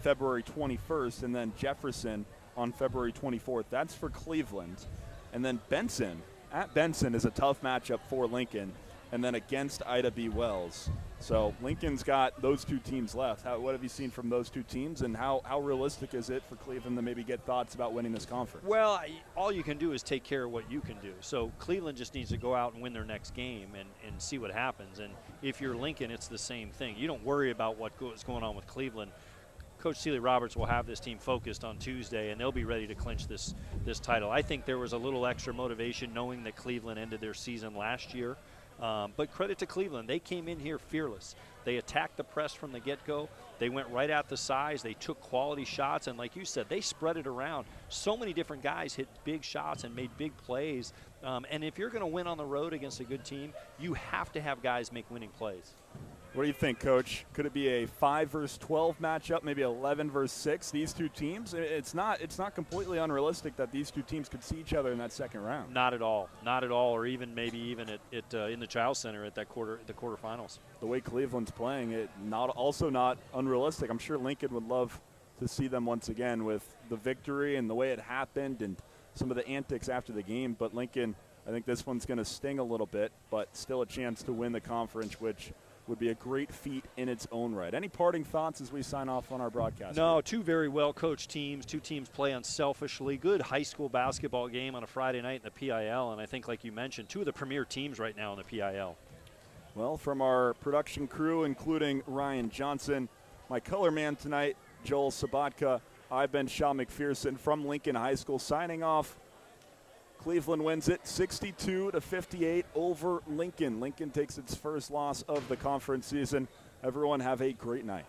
February 21st, and then Jefferson on February 24th. That's for Cleveland. And then Benson, at Benson, is a tough matchup for Lincoln, and then against Ida B. Wells. So Lincoln's got those 2 teams left. What have you seen from those 2 teams, and how realistic is it for Cleveland to maybe get thoughts about winning this conference? Well, all you can do is take care of what you can do. So Cleveland just needs to go out and win their next game and see what happens. And if you're Lincoln, it's the same thing. You don't worry about what's going on with Cleveland. Coach Seeley Roberts will have this team focused on Tuesday, and they'll be ready to clinch this title. I think there was a little extra motivation knowing that Cleveland ended their season last year. But credit to Cleveland. They came in here fearless. They attacked the press from the get-go. They went right at the size. They took quality shots. And like you said, they spread it around. So many different guys hit big shots and made big plays. And if you're going to win on the road against a good team, you have to have guys make winning plays. What do you think, Coach? Could it be a 5 versus 12 matchup, maybe 11 versus 6? These 2 teams, it's not completely unrealistic that these 2 teams could see each other in that second round. Not at all, or even in the Child Center at the quarterfinals. The way Cleveland's playing, it also not unrealistic. I'm sure Lincoln would love to see them once again with the victory and the way it happened and some of the antics after the game. But Lincoln, I think this one's going to sting a little bit, but still a chance to win the conference, which would be a great feat in its own right. Any parting thoughts as we sign off on our broadcast? No, 2 very well-coached teams. 2 teams play unselfishly. Good high school basketball game on a Friday night in the PIL, and I think, like you mentioned, 2 of the premier teams right now in the PIL. Well, from our production crew, including Ryan Johnson, my color man tonight, Joel Sobotka, I've been Sean MacPherson from Lincoln High School, signing off. Cleveland wins it 62-58 over Lincoln. Lincoln takes its first loss of the conference season. Everyone have a great night.